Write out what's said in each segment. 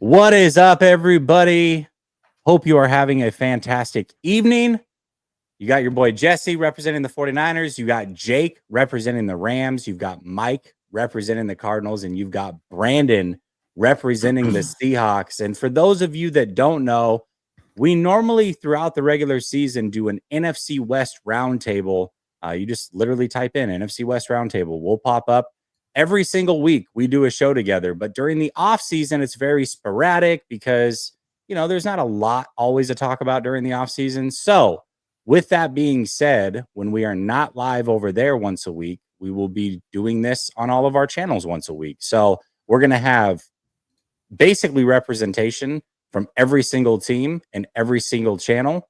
What is up, everybody? Hope you are having a fantastic evening. You got your boy Jesse representing the 49ers. You got Jake representing the Rams. You've got Mike representing the Cardinals. And you've got Brandon representing the Seahawks. And for those of you that don't know, we normally throughout the regular season do an NFC West roundtable. You just literally type in NFC West roundtable. We'll pop up. Every single week we do a show together, but during the off season, it's very sporadic because, there's not a lot always to talk about during the off season. So with that being said, when we are not live over there once a week, we will be doing this on all of our channels once a week. So we're going to have basically representation from every single team and every single channel.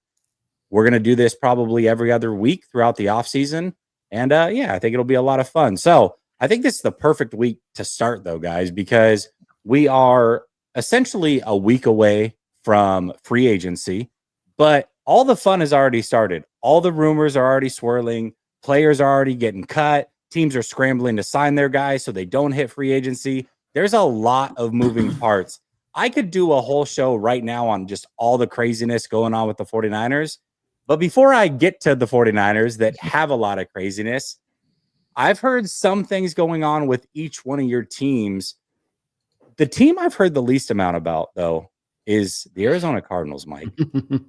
We're going to do this probably every other week throughout the off season. And I think it'll be a lot of fun. So I think this is the perfect week to start, though, guys, because we are essentially a week away from free agency, but all the fun has already started. All the rumors are already swirling. Players are already getting cut. Teams are scrambling to sign their guys so they don't hit free agency. There's a lot of moving parts. I could do a whole show right now on just all the craziness going on with the 49ers. But before I get to the 49ers that have a lot of craziness, I've heard some things going on with each one of your teams. The team I've heard the least amount about, though, is the Arizona Cardinals, Mike.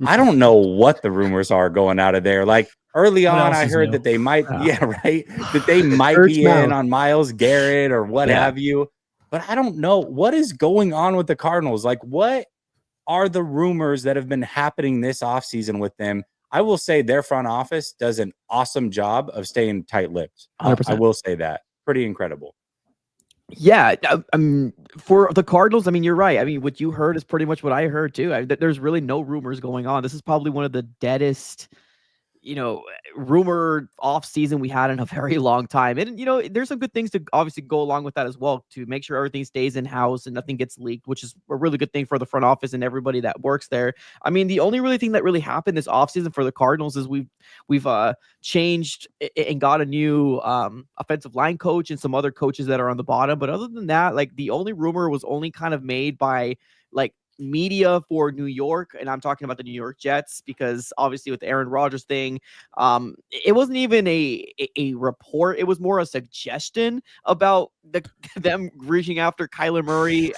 I don't know what the rumors are going out of there. Like early on, I heard that they might, that they might be in on Myles Garrett or what have you. But I don't know what is going on with the Cardinals. Like, what are the rumors that have been happening this offseason with them? I will say their front office does an awesome job of staying tight-lipped. I will say that. Pretty incredible. Yeah, for the Cardinals, you're right. What you heard is pretty much what I heard too. There's really no rumors going on. This is probably one of the deadest, rumor off season we had in a very long time. And, there's some good things to obviously go along with that as well, to make sure everything stays in house and nothing gets leaked, which is a really good thing for the front office and everybody that works there. The only really thing that really happened this off season for the Cardinals is we've changed and got a new offensive line coach and some other coaches that are on the bottom. But other than that, the only rumor was only kind of made by media for New York, and I'm talking about the New York Jets, because obviously with the Aaron Rodgers thing, it wasn't even a report. It was more a suggestion about them reaching after Kyler Murray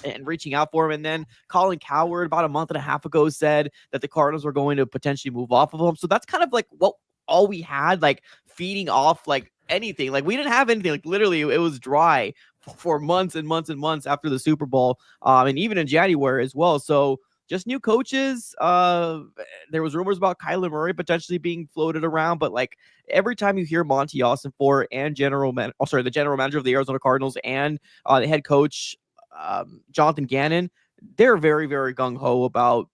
and reaching out for him. And then Colin Cowherd about a month and a half ago said that the Cardinals were going to potentially move off of him. So that's kind of what all we had, feeding off anything. We didn't have anything. Literally it was dry for months and months and months after the Super Bowl, and even in January as well. So just new coaches. There was rumors about Kyler Murray potentially being floated around, but every time you hear Monty Ossenfort and the general manager of the Arizona Cardinals and the head coach Jonathan Gannon, they're very, very gung-ho about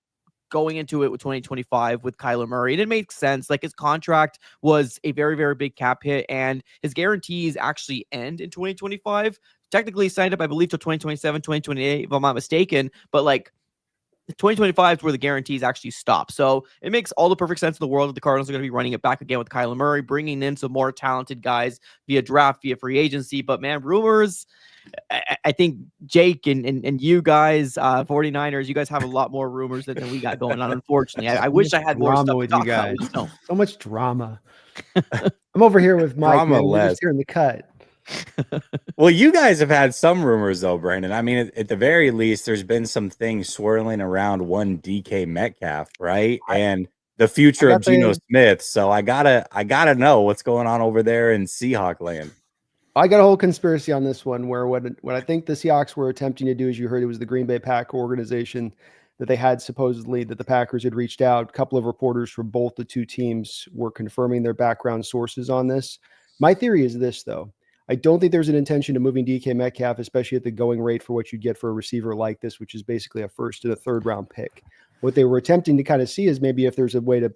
going into it with 2025 with Kyler Murray. And it makes sense. His contract was a very, very big cap hit, and his guarantees actually end in 2025. Technically signed up, I believe, till 2027, 2028, if I'm not mistaken. But 2025 is where the guarantees actually stop. So it makes all the perfect sense in the world that the Cardinals are going to be running it back again with Kyler Murray, bringing in some more talented guys via draft, via free agency. But man, rumors, I think Jake and you guys, 49ers, you guys have a lot more rumors than we got going on. Unfortunately, I wish I had more stuff with to you talk guys. about. So much drama. I'm over here with Mike. We're just here in the cut. Well, you guys have had some rumors, though, Brandon. At the very least, there's been some things swirling around one DK Metcalf, right? And the future of Geno Smith. So I gotta know what's going on over there in Seahawk land. I got a whole conspiracy on this one, where what I think the Seahawks were attempting to do, as you heard, it was the Green Bay Packer organization that they had supposedly, that the Packers had reached out. A couple of reporters from both the two teams were confirming their background sources on this. My theory is this, though. I don't think there's an intention to moving DK Metcalf, especially at the going rate for what you'd get for a receiver like this, which is basically a first and a third round pick. What they were attempting to kind of see is maybe if there's a way to,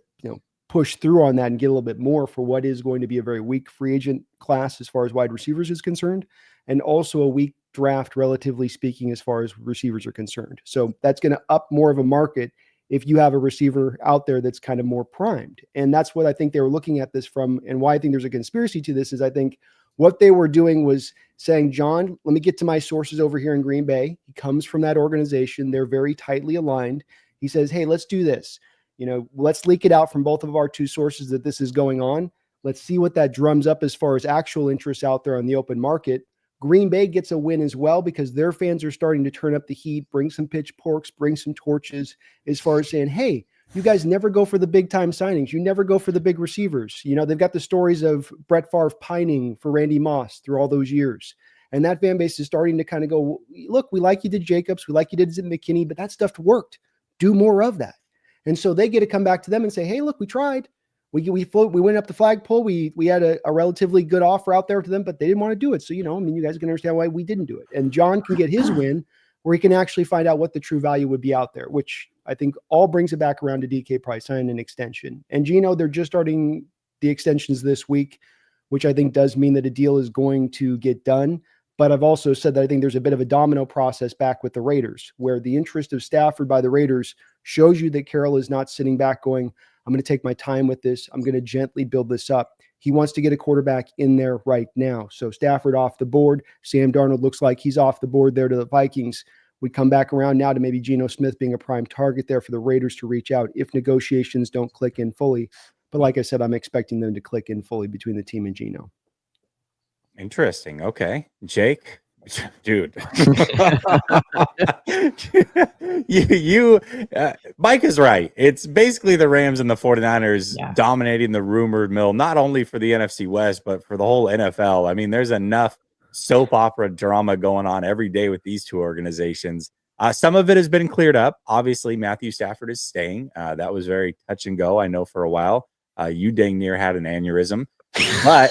push through on that and get a little bit more for what is going to be a very weak free agent class as far as wide receivers is concerned, and also a weak draft, relatively speaking, as far as receivers are concerned. So that's going to up more of a market if you have a receiver out there that's kind of more primed. And that's what I think they were looking at this from, and why I think there's a conspiracy to this is I think What they were doing was saying, John, let me get to my sources over here in Green Bay. He comes from that organization. They're very tightly aligned. He says, hey, let's do this. Let's leak it out from both of our two sources that this is going on. Let's see what that drums up as far as actual interest out there on the open market. Green Bay gets a win as well because their fans are starting to turn up the heat, bring some pitchforks, bring some torches as far as saying, hey, you guys never go for the big time signings. You never go for the big receivers. They've got the stories of Brett Favre pining for Randy Moss through all those years. And that fan base is starting to kind of go, look, we like you did Jacobs. We like you did McKinney, but that stuff worked. Do more of that. And so they get to come back to them and say, hey, look, we tried. We went up the flagpole. We had a relatively good offer out there to them, but they didn't want to do it. So, you guys can understand why we didn't do it. And John can get his win where he can actually find out what the true value would be out there, which I think all brings it back around to DK Price signing an extension. And Geno, they're just starting the extensions this week, which I think does mean that a deal is going to get done. But I've also said that I think there's a bit of a domino process back with the Raiders, where the interest of Stafford by the Raiders shows you that Carroll is not sitting back going, I'm going to take my time with this. I'm going to gently build this up. He wants to get a quarterback in there right now. So Stafford off the board. Sam Darnold looks like he's off the board there to the Vikings. We come back around now to maybe Geno Smith being a prime target there for the Raiders to reach out if negotiations don't click in fully. But like I said, I'm expecting them to click in fully between the team and Geno. Interesting. Okay. Jake, dude. Mike is right. It's basically the Rams and the 49ers dominating the rumored mill, not only for the NFC West, but for the whole NFL. I mean, there's enough soap opera drama going on every day with these two organizations. Some of it has been cleared up. Obviously, Matthew Stafford is staying. That was very touch and go, I know, for a while. You dang near had an aneurysm. But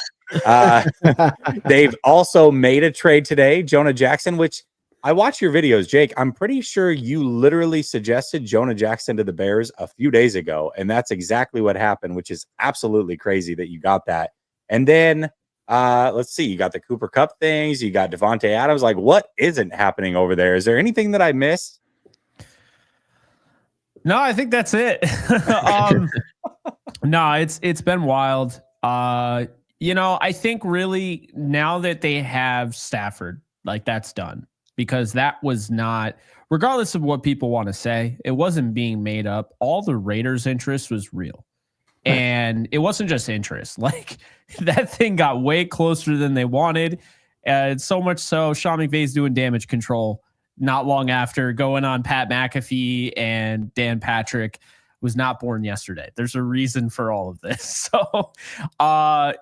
they've also made a trade today, Jonah Jackson, which I watch your videos, Jake. I'm pretty sure you literally suggested Jonah Jackson to the Bears a few days ago, and that's exactly what happened, which is absolutely crazy that you got that. And then let's see, you got the Cooper Kupp things, you got Devontae Adams. Like, what isn't happening over there? Is there anything that I missed? No, I think that's it. No, it's been wild. I think really now that they have Stafford, like that's done, because that was not, regardless of what people want to say, it wasn't being made up. All the Raiders' interest was real. And it wasn't just interest. Like that thing got way closer than they wanted. So much so Sean McVay's doing damage control not long after going on Pat McAfee, and Dan Patrick was not born yesterday. There's a reason for all of this. So, now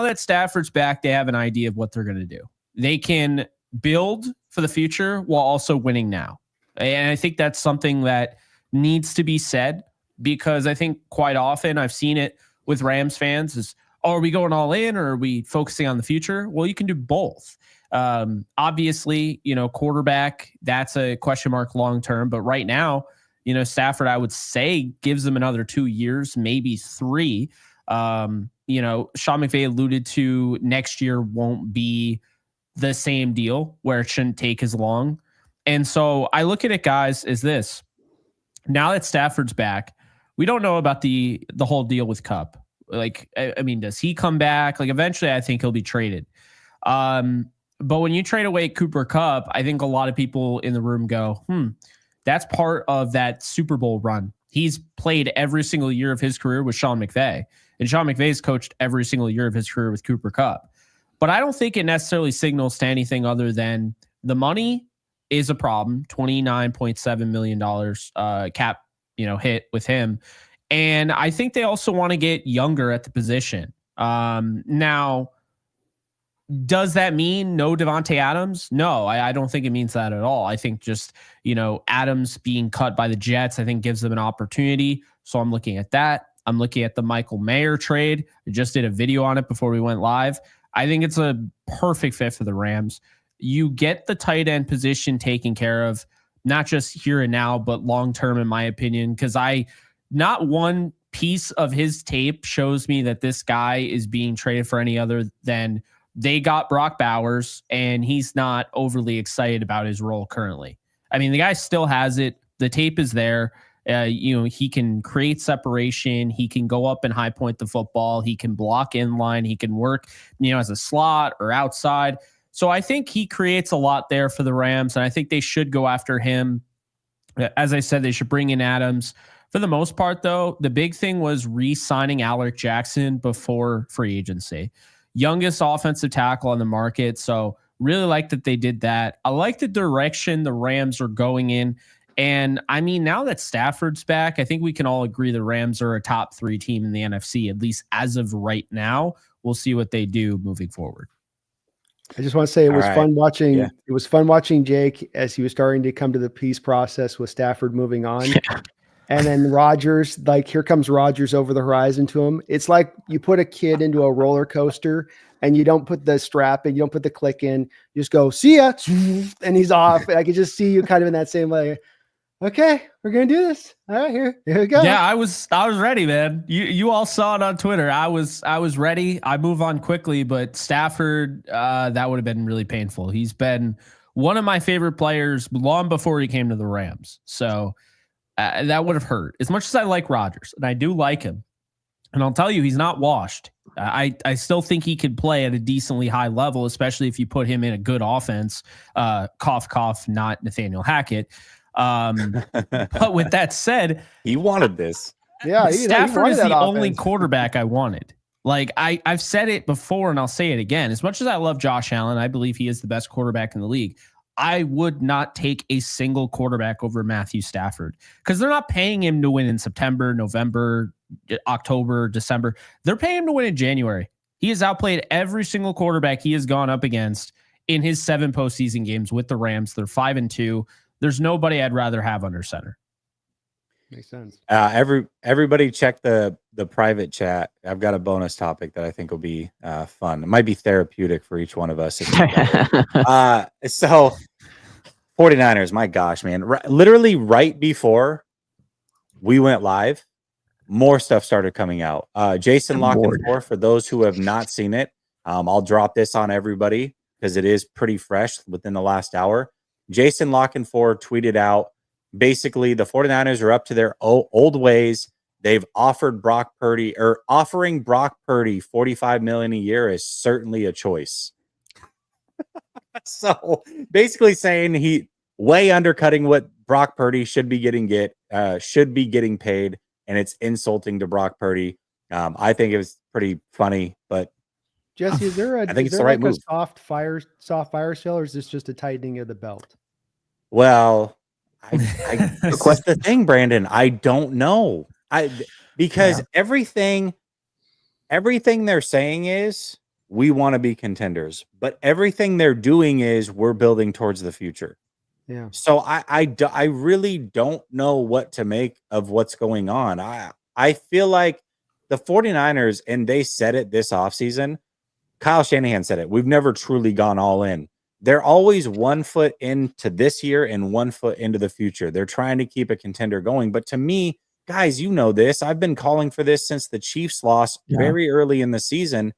that Stafford's back, they have an idea of what they're going to do. They can build for the future while also winning now. And I think that's something that needs to be said, because I think quite often I've seen it with Rams fans is, are we going all in or are we focusing on the future? Well, you can do both. Obviously, quarterback, that's a question mark long-term, but right now, Stafford, I would say, gives them another 2 years, maybe 3. Sean McVay alluded to next year won't be the same deal where it shouldn't take as long. And so I look at it, guys, as this. Now that Stafford's back, we don't know about the whole deal with Kupp. Like, I mean, does he come back? Like, eventually, I think he'll be traded. But when you trade away Cooper Kupp, I think a lot of people in the room go, that's part of that Super Bowl run. He's played every single year of his career with Sean McVay, and Sean McVay's coached every single year of his career with Cooper Kupp. But I don't think it necessarily signals to anything other than the money is a problem. $29.7 million cap, hit with him. And I think they also want to get younger at the position. Now, does that mean no Devontae Adams? No, I don't think it means that at all. I think just, Adams being cut by the Jets, I think gives them an opportunity. So I'm looking at that. I'm looking at the Michael Mayer trade. I just did a video on it before we went live. I think it's a perfect fit for the Rams. You get the tight end position taken care of, not just here and now, but long-term, in my opinion, because not one piece of his tape shows me that this guy is being traded for any other than they got Brock Bowers, and he's not overly excited about his role currently. I mean, the guy still has it. The tape is there. He can create separation. He can go up and high point the football. He can block in line. He can work, as a slot or outside. So I think he creates a lot there for the Rams, and I think they should go after him. As I said, they should bring in Adams. For the most part, though, the big thing was re-signing Alec Jackson before free agency. Youngest offensive tackle on the market, so really like that they did that. I like the direction the Rams are going in. And I mean, now that Stafford's back, I think we can all agree the Rams are a top 3 team in the NFC, at least as of right now. We'll see what they do moving forward. I just want to say it was fun watching. Yeah. It was fun watching Jake as he was starting to come to the peace process with Stafford moving on. And then Rodgers, here comes Rodgers over the horizon to him. It's like you put a kid into a roller coaster and you don't put the strap in, you don't put the click in, you just go, see ya, and he's off. And I could just see you kind of in that same way. Okay, we're gonna do this. All right, here we go. Yeah, I was ready, man. You all saw it on Twitter. I was ready. I move on quickly, but Stafford, that would have been really painful. He's been one of my favorite players long before he came to the Rams. So that would have hurt. As much as I like Rodgers, and I do like him, and I'll tell you, he's not washed. I still think he could play at a decently high level, especially if you put him in a good offense. Cough, cough, not Nathaniel Hackett. But with that said, he wanted this. Yeah, Stafford is the only quarterback I wanted. I've said it before and I'll say it again. As much as I love Josh Allen, I believe he is the best quarterback in the league. I would not take a single quarterback over Matthew Stafford because they're not paying him to win in September, November, October, December. They're paying him to win in January. He has outplayed every single quarterback he has gone up against in his 7 postseason games with the Rams. They're 5-2. There's nobody I'd rather have under center. Makes sense. Everybody check the private chat. I've got a bonus topic that I think will be fun. It might be therapeutic for each one of us. So 49ers, my gosh, man. Literally right before we went live, more stuff started coming out. Jason Lockenfor, for those who have not seen it, I'll drop this on everybody because it is pretty fresh within the last hour. Jason Lockenfor tweeted out, basically, the 49ers are up to their old ways. They've offered offering Brock Purdy $45 million a year is certainly a choice. So basically saying he way undercutting what Brock Purdy should be getting paid, and it's insulting to Brock Purdy. I think it was pretty funny, but Jesse, is there I think it's the right move. Soft fire sale, or is this just a tightening of the belt? Well, that's the thing, Brandon. I don't know. Because everything they're saying is we want to be contenders, but everything they're doing is we're building towards the future. Yeah. So I really don't know what to make of what's going on. I feel like the 49ers, and they said it this offseason, Kyle Shanahan said it, we've never truly gone all in. They're always 1 foot into this year and 1 foot into the future. They're trying to keep a contender going. But to me, guys, you know this. I've been calling for this since the Chiefs lost very early in the season.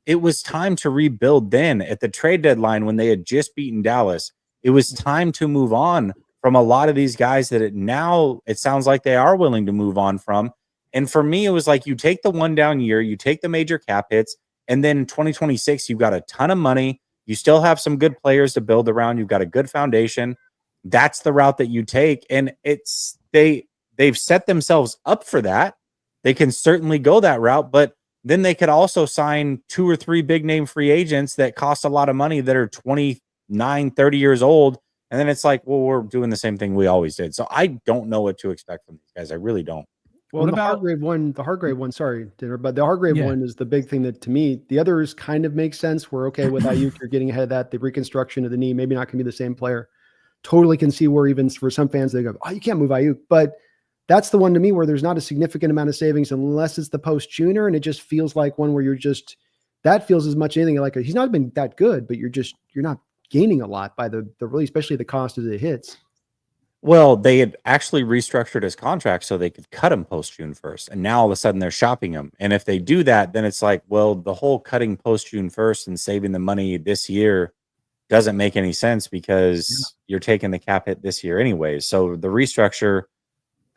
It was time to rebuild then at the trade deadline when they had just beaten Dallas. It was time to move on from a lot of these guys that it sounds like they are willing to move on from. And for me, it was like you take the 1 down year, you take the major cap hits, and then in 2026, you've got a ton of money. You still have some good players to build around. You've got a good foundation. That's the route that you take. And they've set themselves up for that. They can certainly go that route, but then they could also sign 2 or 3 big name free agents that cost a lot of money that are 29, 30 years old. And then it's like, well, we're doing the same thing we always did. So I don't know what to expect from these guys. I really don't. Well, the Hargrave one, sorry, Dinner, but the Hargrave one is the big thing that, to me, the others kind of make sense. We're okay with Ayuk. You're getting ahead of that. The reconstruction of the knee, maybe not going to be the same player. Totally can see where even for some fans, they go, oh, you can't move Ayuk. But that's the one to me where there's not a significant amount of savings unless it's the post-Junior, and it just feels like one where that feels as much anything like he's not been that good, but you're not gaining a lot by the really, especially the cost as it hits. Well, they had actually restructured his contract so they could cut him post-June 1st. And now all of a sudden they're shopping him. And if they do that, then it's like, well, the whole cutting post-June 1st and saving the money this year doesn't make any sense because you're taking the cap hit this year anyways. So the restructure,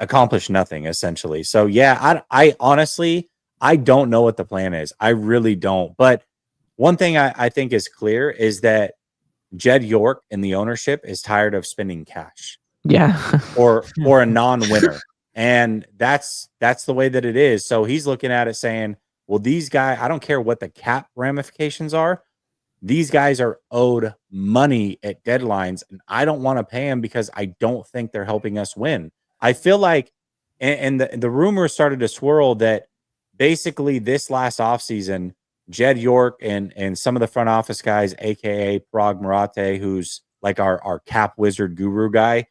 accomplish nothing essentially. So yeah, I honestly, I don't know what the plan is. I really don't. But one thing I think is clear is that Jed York and the ownership is tired of spending cash. Yeah. or a non-winner. And that's the way that it is. So he's looking at it saying, well, these guys, I don't care what the cap ramifications are. These guys are owed money at deadlines, and I don't want to pay them because I don't think they're helping us win. I feel like, and the rumors started to swirl that basically this last offseason, Jed York and some of the front office guys, aka Parag Marate, who's like our cap wizard guru guy,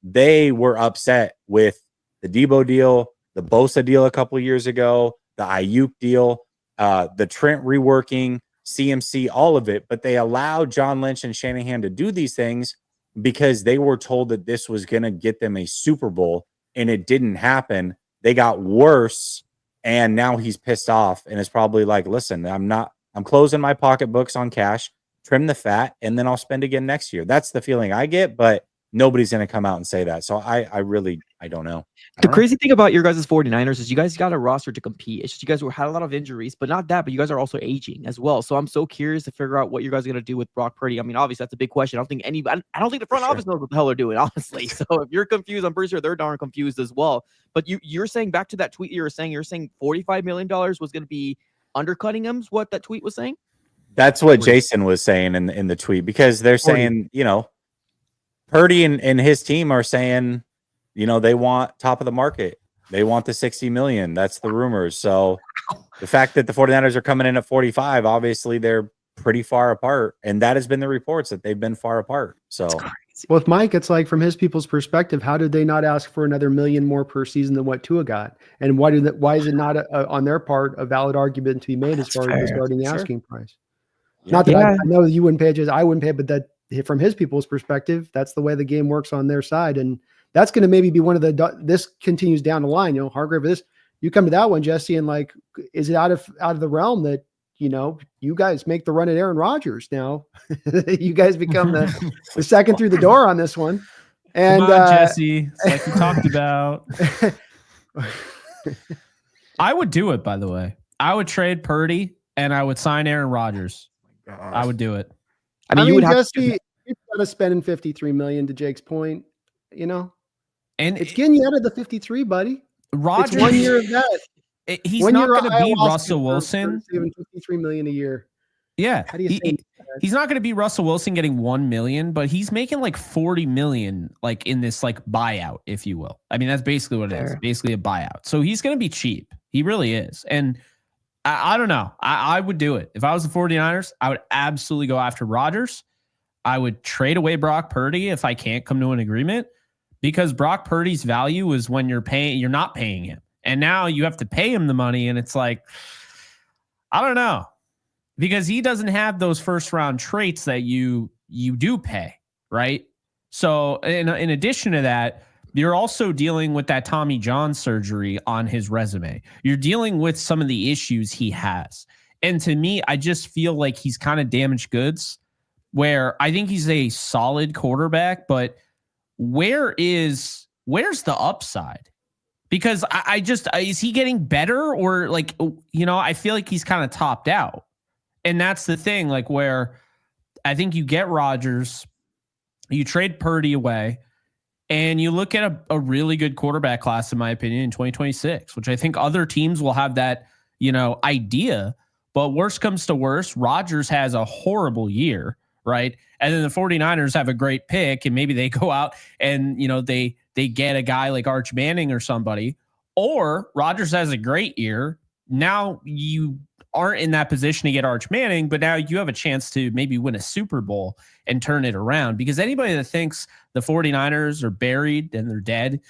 they were upset with the Debo deal, the Bosa deal a couple of years ago, the Ayuk deal, the Trent reworking, CMC, all of it. But they allowed John Lynch and Shanahan to do these things because they were told that this was going to get them a Super Bowl, and it didn't happen. They got worse, and now he's pissed off and is probably like, listen, I'm closing my pocketbooks on cash, trim the fat, and then I'll spend again next year. That's the feeling I get, but nobody's going to come out and say that. So I don't know. The crazy thing about your guys' 49ers is you guys got a roster to compete. It's just you guys had a lot of injuries, but not that, but you guys are also aging as well. So I'm so curious to figure out what you guys are going to do with Brock Purdy. I mean, obviously that's a big question. I don't think the front office knows what the hell they're doing, honestly. So if you're confused, I'm pretty sure they're darn confused as well. But you're saying, back to that tweet you're saying $45 million was going to be undercutting him, is what that tweet was saying? That's what Jason was saying in the tweet, because they're saying, Purdy and his team are saying, they want top of the market. They want the 60 million. That's the rumors. So the fact that the 49ers are coming in at 45, obviously they're pretty far apart. And that has been the reports, that they've been far apart. So with Mike, it's like, from his people's perspective, how did they not ask for another million more per season than what Tua got? And why is it not on their part a valid argument to be made as far as regarding the asking price? Not that I know that you wouldn't pay it, I wouldn't pay it, but that from his people's perspective, that's the way the game works on their side. And that's going to maybe be one of this continues down the line, Hargrave, this, you come to that one, Jesse, and like, is it out of the realm that, you guys make the run at Aaron Rodgers now? You guys become the second through the door on this one. And come on, Jesse, it's like we talked about. I would do it, by the way. I would trade Purdy and I would sign Aaron Rodgers. I would do it. I mean, you would have Jesse, you've got to spend $53 million, to Jake's point, and it's getting you out of the 53, buddy. Rodgers, it's 1 year of that. He's not going to be Russell Wilson. Saving $53 million a year. Yeah, how do you he's not going to be Russell Wilson getting $1 million, but he's making like $40 million, like in this like buyout, if you will. I mean, that's basically what it is. Basically a buyout. So he's going to be cheap. He really is. And I don't know. I would do it. If I was the 49ers, I would absolutely go after Rodgers. I would trade away Brock Purdy if I can't come to an agreement, because Brock Purdy's value is when you're not paying him. And now you have to pay him the money. And it's like, I don't know, because he doesn't have those first round traits that you do pay. Right. So in addition to that, you're also dealing with that Tommy John surgery on his resume. You're dealing with some of the issues he has. And to me, I just feel like he's kind of damaged goods, where I think he's a solid quarterback, but where's the upside? Because I just, is he getting better, or like, I feel like he's kind of topped out. And that's the thing, like, where I think you get Rodgers, you trade Purdy away, and you look at a really good quarterback class, in my opinion, in 2026, which I think other teams will have that, idea. But worst comes to worst, Rodgers has a horrible year, right? And then the 49ers have a great pick, and maybe they go out and, they get a guy like Arch Manning or somebody, or Rodgers has a great year. Now you aren't in that position to get Arch Manning, but now you have a chance to maybe win a Super Bowl and turn it around. Because anybody that thinks the 49ers are buried and they're dead,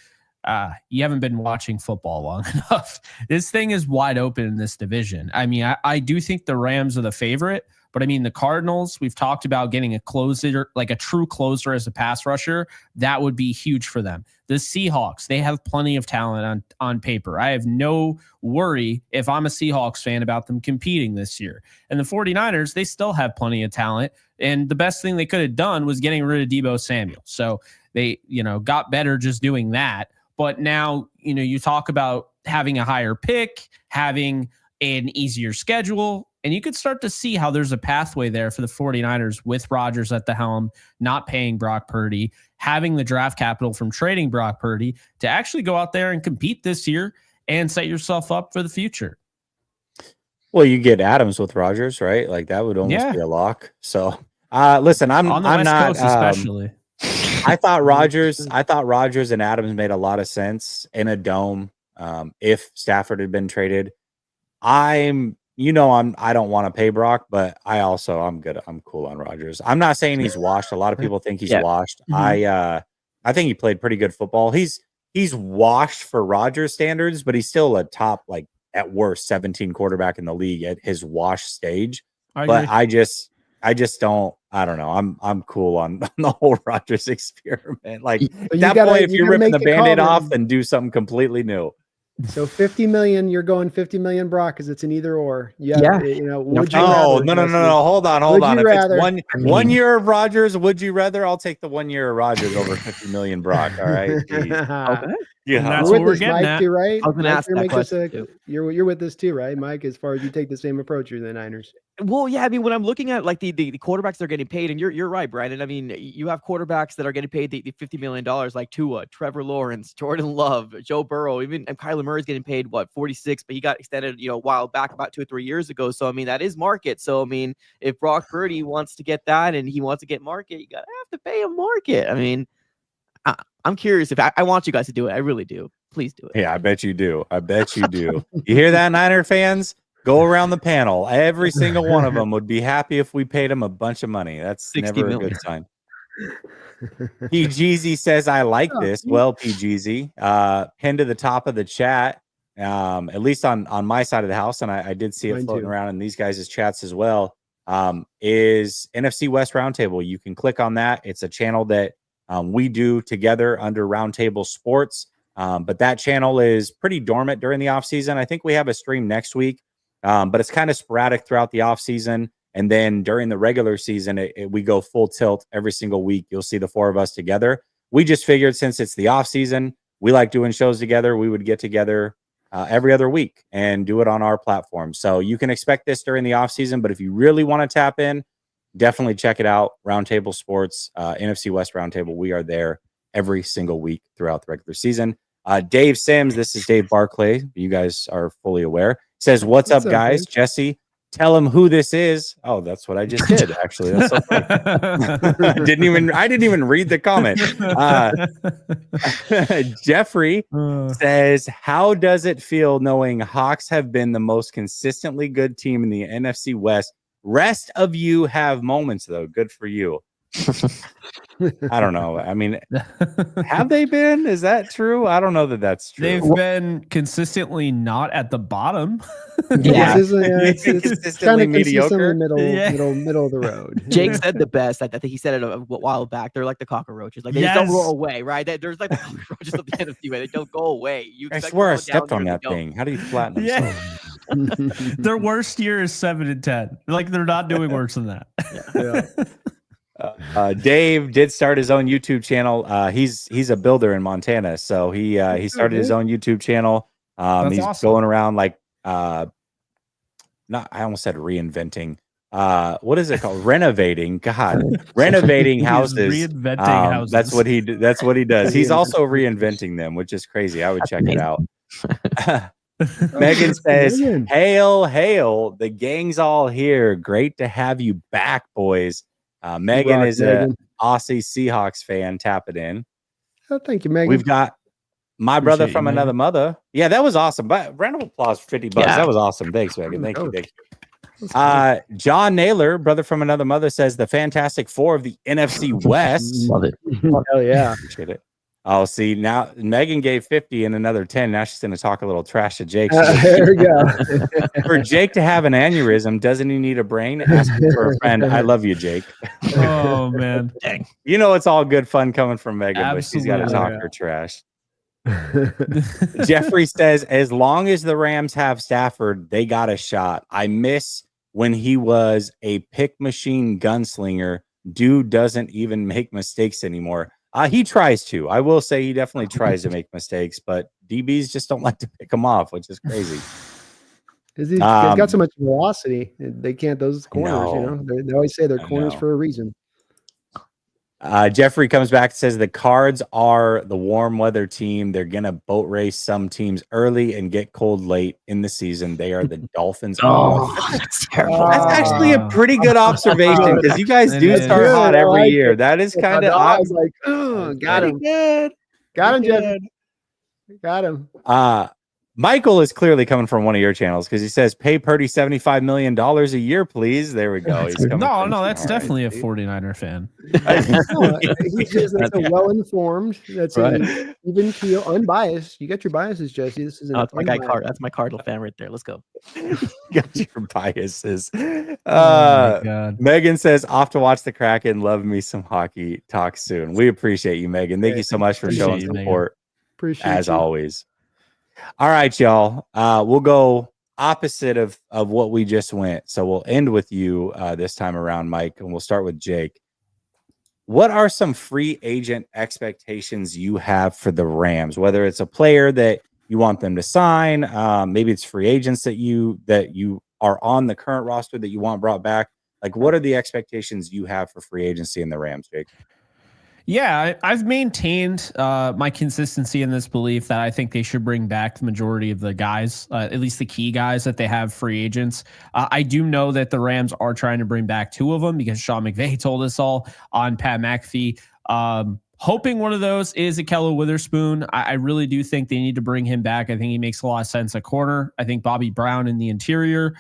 you haven't been watching football long enough. This thing is wide open in this division. I mean, I do think the Rams are the favorite, but I mean, the Cardinals, we've talked about getting a closer, like a true closer as a pass rusher. That would be huge for them. The Seahawks, they have plenty of talent on paper. I have no worry if I'm a Seahawks fan about them competing this year. And the 49ers, they still have plenty of talent. And the best thing they could have done was getting rid of Deebo Samuel. So they, got better just doing that. But now, you talk about having a higher pick, having an easier schedule, and you could start to see how there's a pathway there for the 49ers with Rodgers at the helm, not paying Brock Purdy, having the draft capital from trading Brock Purdy to actually go out there and compete this year and set yourself up for the future. Well, you get Adams with Rodgers, right? Like that would almost be a lock. So, listen, I'm on the I'm West not Coast especially. I thought Rodgers and Adams made a lot of sense in a dome. If Stafford had been traded, I don't want to pay Brock, but I'm good. I'm cool on Rodgers. I'm not saying he's washed. A lot of people think he's washed. I think he played pretty good football. He's washed for Rodgers standards, but he's still a top, like at worst 17 quarterback in the league at his wash stage. But I just don't. I don't know. I'm cool on the whole Rodgers experiment. Like at that point, if you're ripping the Band-Aid off, then do something completely new. So 50 million, you're going 50 million Brock because it's an either or. No. Hold on. If it's one year of Rodgers, would you rather? I'll take the 1 year of Rodgers over 50 million Brock. All right. Okay. Yeah, that's what we're getting at. Too, right? I was going to ask that question. You're with this too, right, Mike? As far as you take the same approach, you're the Niners. Well, yeah, I mean, when I'm looking at like the quarterbacks that are getting paid, and you're right, Brandon. I mean, you have quarterbacks that are getting paid the $50 million, like Tua, Trevor Lawrence, Jordan Love, Joe Burrow, even Kyler Murray's getting paid 46, but he got extended, a while back, about 2 or 3 years ago. So I mean, that is market. So I mean, if Brock Purdy wants to get that and he wants to get market, you gotta have to pay him market. I mean, I'm curious if I want you guys to do it. I really do. Please do it. Yeah, I bet you do. You hear that, Niner fans? Go around the panel. Every single one of them would be happy if we paid them a bunch of money. That's never a good sign. PGZ says, I like this. Well, PGZ, pinned to the top of the chat, at least on my side of the house, and I did see it floating around in these guys' chats as well, is NFC West Roundtable. You can click on that. It's a channel that we do together under Roundtable Sports, but that channel is pretty dormant during the offseason. I think we have a stream next week. But it's kind of sporadic throughout the off season. And then during the regular season, we go full tilt every single week. You'll see the 4 of us together. We just figured since it's the off season, we like doing shows together. We would get together every other week and do it on our platform. So you can expect this during the off season. But if you really want to tap in, definitely check it out. Roundtable Sports, NFC West Roundtable. We are there every single week throughout the regular season. Dave Sims, this is Dave Barclay. You guys are fully aware. Says, what's up, guys? Dude? Jesse, tell him who this is. Oh, that's what I just did, actually. That's so funny. I didn't even read the comment. Jeffrey says, how does it feel knowing Hawks have been the most consistently good team in the NFC West? Rest of you have moments, though. Good for you. I don't know. I mean, have they been? Is that true? I don't know that that's true. They've been consistently not at the bottom. Yeah, it's consistently mediocre. Middle of the road. Jake said the best. I think he said it a while back. They're like the cockroaches. Like they just don't go away, right? There's like the cockroaches of the NFC where they don't go away. I swear I stepped on that thing. How do you flatten them? Their worst year is 7-10. Like they're not doing worse than that. Dave did start his own YouTube channel. He's a builder in Montana, so he started his own YouTube channel. He's awesome. Going around like I almost said reinventing. What is it called? Renovating. God, renovating houses. Reinventing houses. That's what he does. He's also reinventing them, which is crazy. I would check it out. Megan says, hail, the gang's all here. Great to have you back, boys. Megan is an Aussie Seahawks fan. Tap it in. Oh, thank you, Megan. We've got my brother from another mother. Yeah, that was awesome. But round of applause for $50. Yeah. That was awesome. Thanks, Megan. Thank you. John Naylor, brother from another mother, says the Fantastic Four of the NFC West. Love it. Hell yeah. Appreciate it. Oh, see, now Megan gave 50 and another 10. Now she's going to talk a little trash to Jake. There we go. For Jake to have an aneurysm, doesn't he need a brain? Ask him for a friend. I love you, Jake. Oh, man. Dang. You know, it's all good fun coming from Megan, but she's got to talk her trash. Jeffrey says, as long as the Rams have Stafford, they got a shot. I miss when he was a pick machine gunslinger. Dude doesn't even make mistakes anymore. He tries to. I will say he definitely tries to make mistakes, but DBs just don't like to pick him off, which is crazy. He's got so much velocity. They can't, those corners, you know, they always say they're corners for a reason. Jeffrey comes back and says the Cards are the warm weather team. They're going to boat race some teams early and get cold late in the season. They are the Dolphins. That's terrible. That's actually a pretty good observation because you guys do start hot every year. That is kind of, I was like, oh, got him. Got him, Jeff. Got him. Michael is clearly coming from one of your channels because he says, pay Purdy $75 million a year, please. There we go. He's no, that's definitely a 49er fan. That's a well-informed, that's an even keel, unbiased. You got your biases, Jesse. This is that's my guy. That's my Cardinal fan right there. Let's go. You got your biases. Megan says, off to watch the Kraken. Love me some hockey. Talk soon. We appreciate you, Megan. Thank you so much for showing support. Appreciate as you. Always. All right, y'all. We'll go opposite of what we just went. So we'll end with you this time around, Mike, and we'll start with Jake. What are some free agent expectations you have for the Rams? Whether it's a player that you want them to sign, maybe it's free agents that you are on the current roster that you want brought back. Like, what are the expectations you have for free agency in the Rams, Jake? Yeah, I've maintained my consistency in this belief that I think they should bring back the majority of the guys, at least the key guys that they have free agents. I do know that the Rams are trying to bring back two of them because Sean McVay told us all on Pat McAfee. Hoping one of those is Ahkello Witherspoon. I really do think they need to bring him back. I think he makes a lot of sense at corner. I think Bobby Brown in the interior.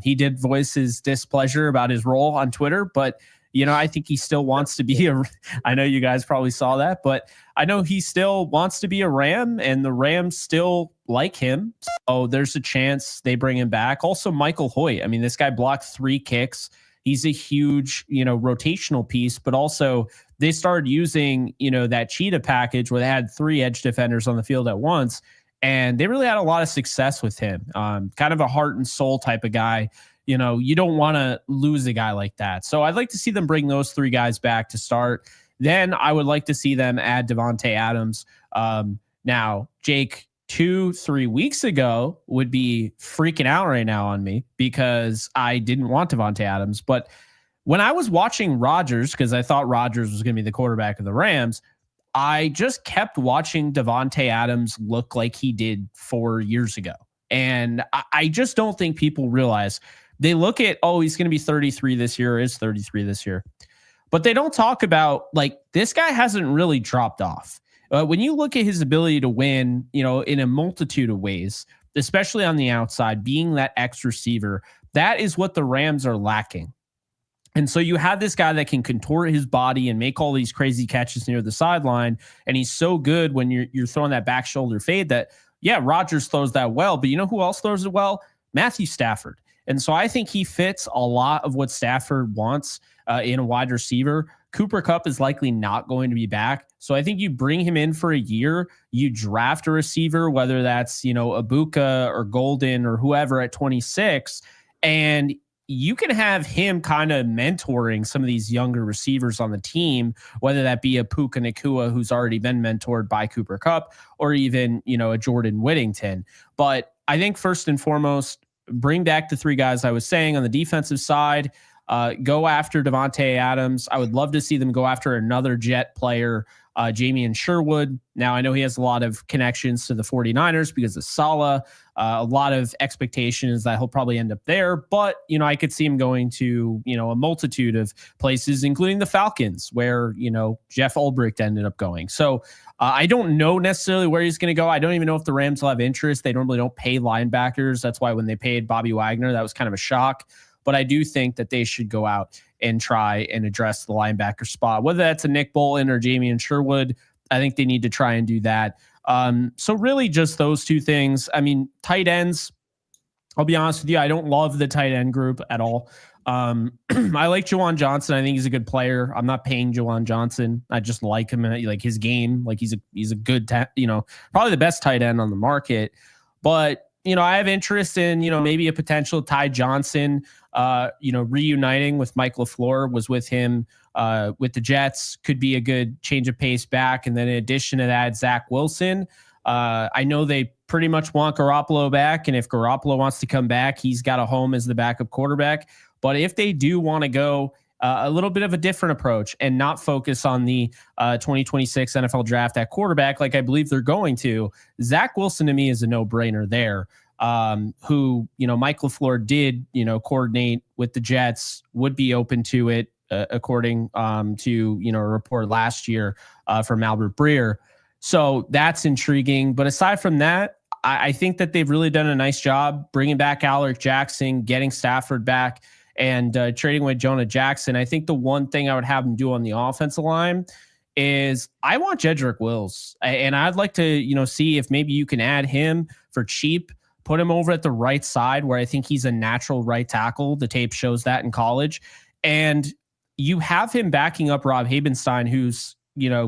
He did voice his displeasure about his role on Twitter, but I think he still wants to be I know you guys probably saw that, but I know he still wants to be a Ram and the Rams still like him. So there's a chance they bring him back. Also, Michael Hoyt. I mean, this guy blocked 3 kicks. He's a huge, rotational piece, but also they started using, that cheetah package where they had 3 edge defenders on the field at once. And they really had a lot of success with him. Kind of a heart and soul type of guy. You don't want to lose a guy like that. So I'd like to see them bring those 3 guys back to start. Then I would like to see them add Davante Adams. Now, Jake, 2-3 weeks ago would be freaking out right now on me because I didn't want Davante Adams. But when I was watching Rodgers, because I thought Rodgers was going to be the quarterback of the Rams, I just kept watching Davante Adams look like he did 4 years ago. And I just don't think people realize. They look at, he's going to be 33 this year, or is 33 this year. But they don't talk about, this guy hasn't really dropped off. When you look at his ability to win, in a multitude of ways, especially on the outside, being that X receiver, that is what the Rams are lacking. And so you have this guy that can contort his body and make all these crazy catches near the sideline. And he's so good when you're throwing that back shoulder fade that, Rodgers throws that well. But you know who else throws it well? Matthew Stafford. And so I think he fits a lot of what Stafford wants in a wide receiver. Cooper Kupp is likely not going to be back. So I think you bring him in for a year, you draft a receiver, whether that's, Ibuka or Golden or whoever at 26, and you can have him kind of mentoring some of these younger receivers on the team, whether that be a Puka Nacua, who's already been mentored by Cooper Kupp, or even, a Jordan Whittington. But I think first and foremost, bring back the 3 guys I was saying on the defensive side. Go after Davante Adams. I would love to see them go after another Jet player, Jamie Sherwood. Now, I know he has a lot of connections to the 49ers because of Saleh. A lot of expectations that he'll probably end up there. But, I could see him going to, a multitude of places, including the Falcons, where, Jeff Ulbricht ended up going. So I don't know necessarily where he's going to go. I don't even know if the Rams will have interest. They normally don't pay linebackers. That's why when they paid Bobby Wagner, that was kind of a shock. But I do think that they should go out and try and address the linebacker spot, whether that's a Nick Bolton or Jamie Sherwood. I think they need to try and do that. So really just those 2 things. I mean, tight ends, I'll be honest with you, I don't love the tight end group at all. I like Juwan Johnson. I think he's a good player. I'm not paying Juwan Johnson. I just like him, like his game. Like he's a good, probably the best tight end on the market. But I have interest in, maybe a potential Ty Johnson reuniting with Mike LaFleur was with him with the Jets could be a good change of pace back. And then in addition to that, Zach Wilson. I know they pretty much want Garoppolo back. And if Garoppolo wants to come back, he's got a home as the backup quarterback. But if they do want to go a little bit of a different approach and not focus on the 2026 NFL draft at quarterback, like I believe they're going to, Zach Wilson to me is a no-brainer there. Who, Mike LaFleur did, coordinate with the Jets, would be open to it, according to, a report last year from Albert Breer. So that's intriguing. But aside from that, I think that they've really done a nice job bringing back Alec Jackson, getting Stafford back, and trading with Jonah Jackson. I think the one thing I would have them do on the offensive line is I want Jedrick Wills. And I'd like to, see if maybe you can add him for cheap, put him over at the right side where I think he's a natural right tackle. The tape shows that in college. And you have him backing up Rob Habenstein, who's,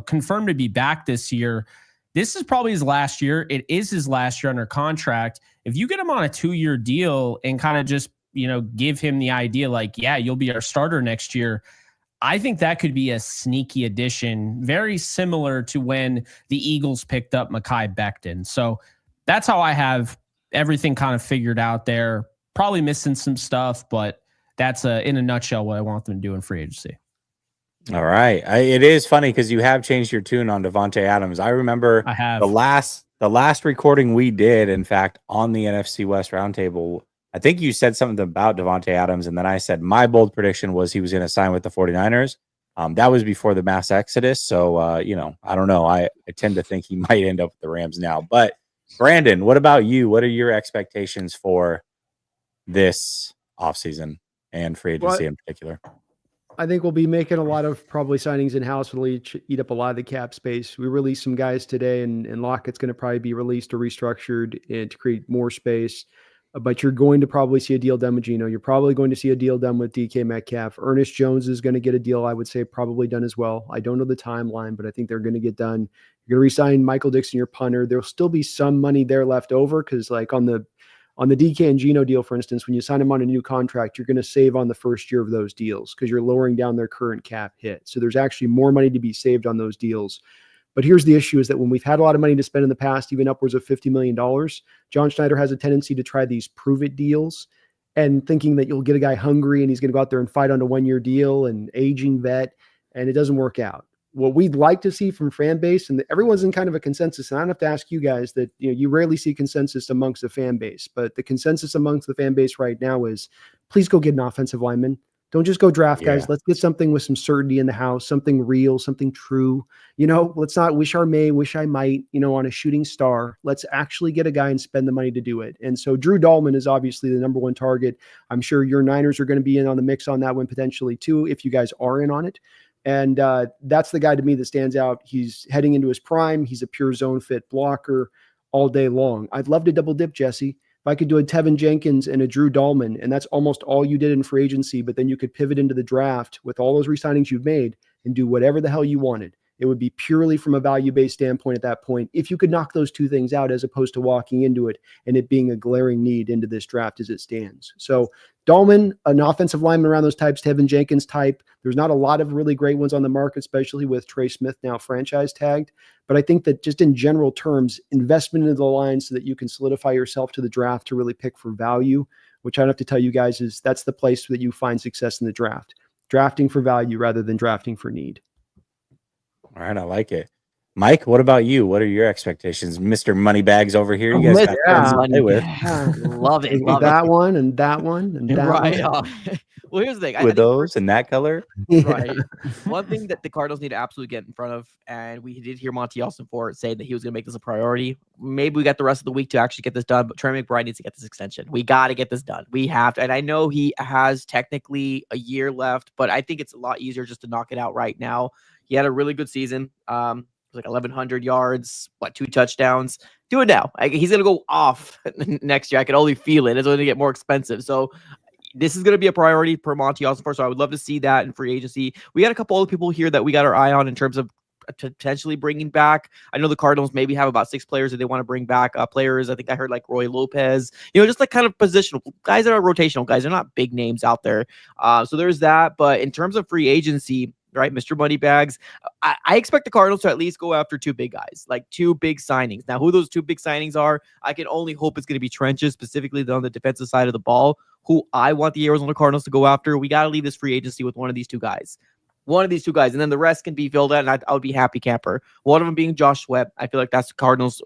confirmed to be back this year. This is probably his last year. It is his last year under contract. If you get him on a 2-year deal and kind of just, give him the idea like, yeah, you'll be our starter next year, I think that could be a sneaky addition, very similar to when the Eagles picked up Mekhi Becton. So that's how I have everything kind of figured out there. Probably missing some stuff, but that's in a nutshell what I want them to do in free agency. All right. It is funny because you have changed your tune on Devontae Adams. I remember I have the last recording we did, in fact, on the NFC West Roundtable. I think you said something about Devontae Adams, and then I said my bold prediction was he was going to sign with the 49ers. That was before the mass exodus. So, I don't know. I tend to think he might end up with the Rams now. But, Brandon, what about you? What are your expectations for this offseason and free agency in particular? I think we'll be making a lot of probably signings in-house. Will eat up a lot of the cap space. We released some guys today, and Lockett's going to probably be released or restructured to create more space. But you're going to probably see a deal done with Geno. You're probably going to see a deal done with DK Metcalf. Ernest Jones is going to get a deal, I would say, probably done as well. I don't know the timeline, but I think they're going to get done. You're going to re-sign Michael Dixon, your punter. There'll still be some money there left over because, like on the DK and Geno deal, for instance, when you sign them on a new contract, you're going to save on the first year of those deals because you're lowering down their current cap hit. So there's actually more money to be saved on those deals. But here's the issue is that when we've had a lot of money to spend in the past, even upwards of $50 million, John Schneider has a tendency to try these prove-it deals and thinking that you'll get a guy hungry and he's going to go out there and fight on a 1-year deal and aging vet, and it doesn't work out. What we'd like to see from fan base, and everyone's in kind of a consensus, and I don't have to ask you guys that you rarely see consensus amongst the fan base, but the consensus amongst the fan base right now is please go get an offensive lineman. Don't just go draft guys. Let's get something with some certainty in the house, something real, something true. Let's not wish I may, wish I might, on a shooting star. Let's actually get a guy and spend the money to do it. And so Drew Dahlman is obviously the number one target. I'm sure your Niners are going to be in on the mix on that one potentially too, if you guys are in on it. And that's the guy to me that stands out. He's heading into his prime. He's a pure zone fit blocker all day long. I'd love to double dip, Jesse. If I could do a Tevin Jenkins and a Drew Dahlman, and that's almost all you did in free agency, but then you could pivot into the draft with all those re-signings you've made and do whatever the hell you wanted. It would be purely from a value-based standpoint at that point if you could knock those two things out as opposed to walking into it and it being a glaring need into this draft as it stands. So Dahlman, an offensive lineman around those types, Tevin Jenkins type. There's not a lot of really great ones on the market, especially with Trey Smith now franchise tagged. But I think that just in general terms, investment into the line so that you can solidify yourself to the draft to really pick for value, which I don't have to tell you guys is that's the place that you find success in the draft. Drafting for value rather than drafting for need. All right, I like it. Mike, what about you? What are your expectations? Mr. Moneybags over here. You guys got friends to play with. Love it. Love that one and that one and that right. one. Well, here's the thing. With those in that color. Right. One thing that the Cardinals need to absolutely get in front of, and we did hear Monty Ossenfort say that he was going to make this a priority. Maybe we got the rest of the week to actually get this done, but Trey McBride needs to get this extension. We got to get this done. We have to. And I know he has technically a year left, but I think it's a lot easier just to knock it out right now. He had a really good season. It was like 1,100 yards, 2 touchdowns. Do it now. He's going to go off next year. I can only feel it. It's going to get more expensive. So this is going to be a priority per Monty Ossenfort. So I would love to see that in free agency. We got a couple other people here that we got our eye on in terms of potentially bringing back. I know the Cardinals maybe have about 6 players that they want to bring back. Players, I think I heard like Roy Lopez, just like kind of positional guys that are rotational guys. They're not big names out there. So there's that. But in terms of free agency, right, Mr. Moneybags, I expect the Cardinals to at least go after 2 big guys, like 2 big signings. Now, who those 2 big signings are, I can only hope it's going to be trenches, specifically on the defensive side of the ball. Who I want the Arizona Cardinals to go after. We got to leave this free agency with one of these 2 guys. And then the rest can be filled out, and I would be happy camper. One of them being Josh Sweat. I feel like that's the Cardinals.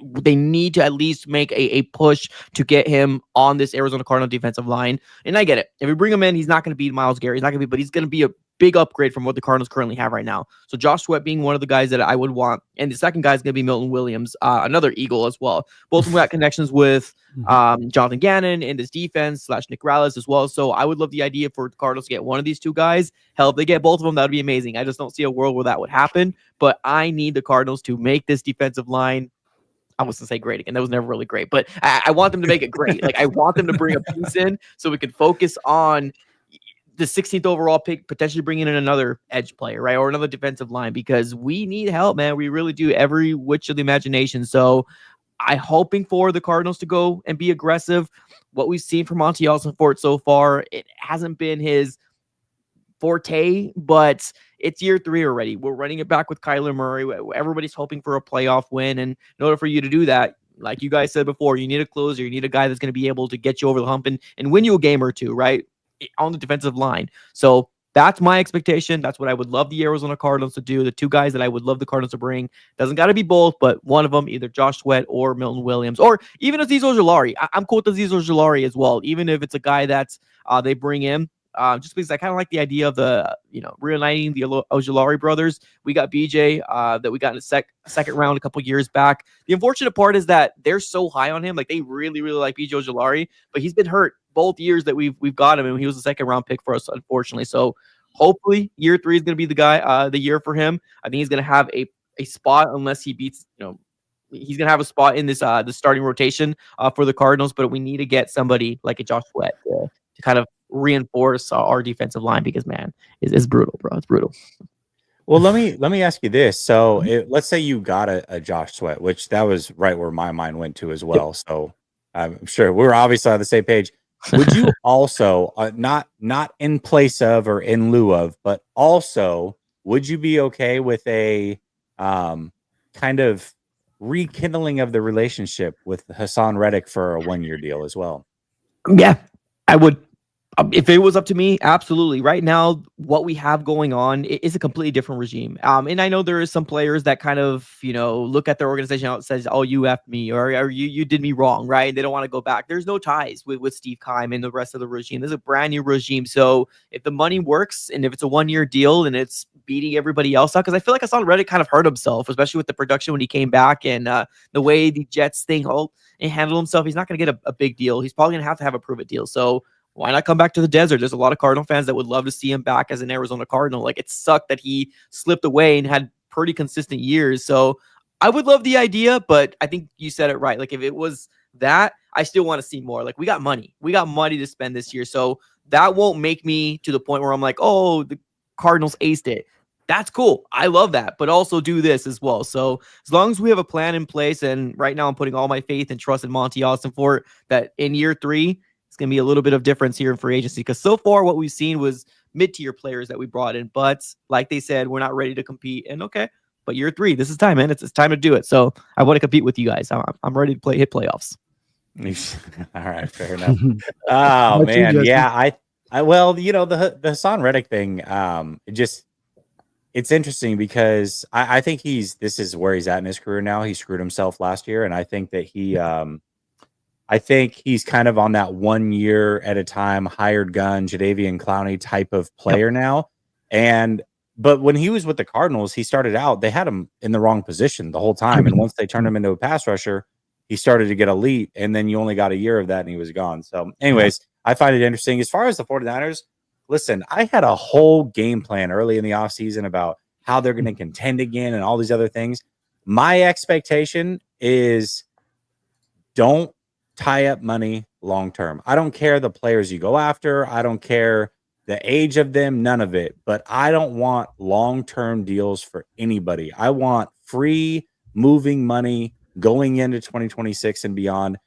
They need to at least make a push to get him on this Arizona Cardinal defensive line. And I get it. If we bring him in, he's not going to be Myles Garrett. But he's going to be a big upgrade from what the Cardinals currently have right now. So Josh Sweat being one of the guys that I would want. And the second guy is going to be Milton Williams, another Eagle as well. Both of them got connections with Jonathan Gannon in this defense / Nick Rallis as well. So I would love the idea for the Cardinals to get one of these 2 guys. Hell, if they get both of them, that would be amazing. I just don't see a world where that would happen. But I need the Cardinals to make this defensive line, I was going to say great again. That was never really great, but I want them to make it great. Like I want them to bring a piece in so we can focus on the 16th overall pick, potentially bringing in another edge player, right? Or another defensive line, because we need help, man. We really do, every which of the imagination. So I'm hoping for the Cardinals to go and be aggressive. What we've seen from Monty Ossenfort so far, it hasn't been his forte, but it's year 3 already. We're running it back with Kyler Murray. Everybody's hoping for a playoff win. And in order for you to do that, like you guys said before, you need a closer. You need a guy that's going to be able to get you over the hump and win you a game or 2, right? On the defensive line. So that's my expectation. That's what I would love the Arizona Cardinals to do. The 2 guys that I would love the Cardinals to bring. Doesn't got to be both, but one of them, either Josh Sweat or Milton Williams, or even Azeez Ojulari. I'm cool with Azeez Ojulari as well, even if it's a guy that's they bring in. Just because I kind of like the idea of the, reuniting the Ojulari brothers. We got BJ that we got in the second round a couple years back. The unfortunate part is that they're so high on him. Like they really, really like BJ Ojulari, but he's been hurt both years that we've got him, and he was a second round pick for us, unfortunately. So hopefully year 3 is going to be the year for him. I think he's going to have a spot unless he beats, he's going to have a spot in this the starting rotation for the Cardinals, but we need to get somebody like a Josh Sweat to kind of reinforce our defensive line, because man, it's brutal, bro. It's brutal. Well, let me ask you this. So let's say you got a Josh Sweat, which that was right where my mind went to as well. So I'm sure we're obviously on the same page. Would you also not in place of or in lieu of, but also would you be okay with a kind of rekindling of the relationship with Hassan Reddick for a 1-year deal as well? Yeah, I would. If it was up to me, absolutely. Right now, what we have going on is a completely different regime. And I know there is some players that kind of, look at their organization and says, oh, you effed me, or you did me wrong, right? They don't want to go back. There's no ties with Steve Keim and the rest of the regime. There's a brand new regime. So if the money works and if it's a 1-year deal and it's beating everybody else out, because I feel like Hassan Reddick kind of hurt himself, especially with the production when he came back and the way the Jets thing and handle himself. He's not going to get a big deal. He's probably going to have a prove it deal. So why not come back to the desert? There's a lot of Cardinal fans that would love to see him back as an Arizona Cardinal. Like, it sucked that he slipped away and had pretty consistent years. So I would love the idea, but I think you said it right. Like, if it was that, I still want to see more. Like, we got money. We got money to spend this year. So that won't make me to the point where I'm like, oh, the Cardinals aced it. That's cool. I love that, but also do this as well. So as long as we have a plan in place, and right now I'm putting all my faith and trust in Monty Ossenfort that in year 3, it's going to be a little bit of difference here in free agency, because so far what we've seen was mid-tier players that we brought in. But like they said, we're not ready to compete. And okay, but year 3, this is time, man. It's time to do it. So I want to compete with you guys. I'm ready to hit playoffs. All right, fair enough. Oh man, yeah. I well, the Hassan Reddick thing, it's interesting because I think this is where he's at in his career now. He screwed himself last year, and I think that he's kind of on that 1 year at a time, hired gun, Jadeveon Clowney type of player now. But when he was with the Cardinals, he started out, they had him in the wrong position the whole time. And once they turned him into a pass rusher, he started to get elite. And then you only got a year of that and he was gone. So anyways, I find it interesting. As far as the 49ers, listen, I had a whole game plan early in the offseason about how they're going to contend again and all these other things. My expectation is don't tie up money long term. I don't care the players you go after. I don't care the age of them, none of it. But I don't want long-term deals for anybody. I want free moving money going into 2026 and beyond.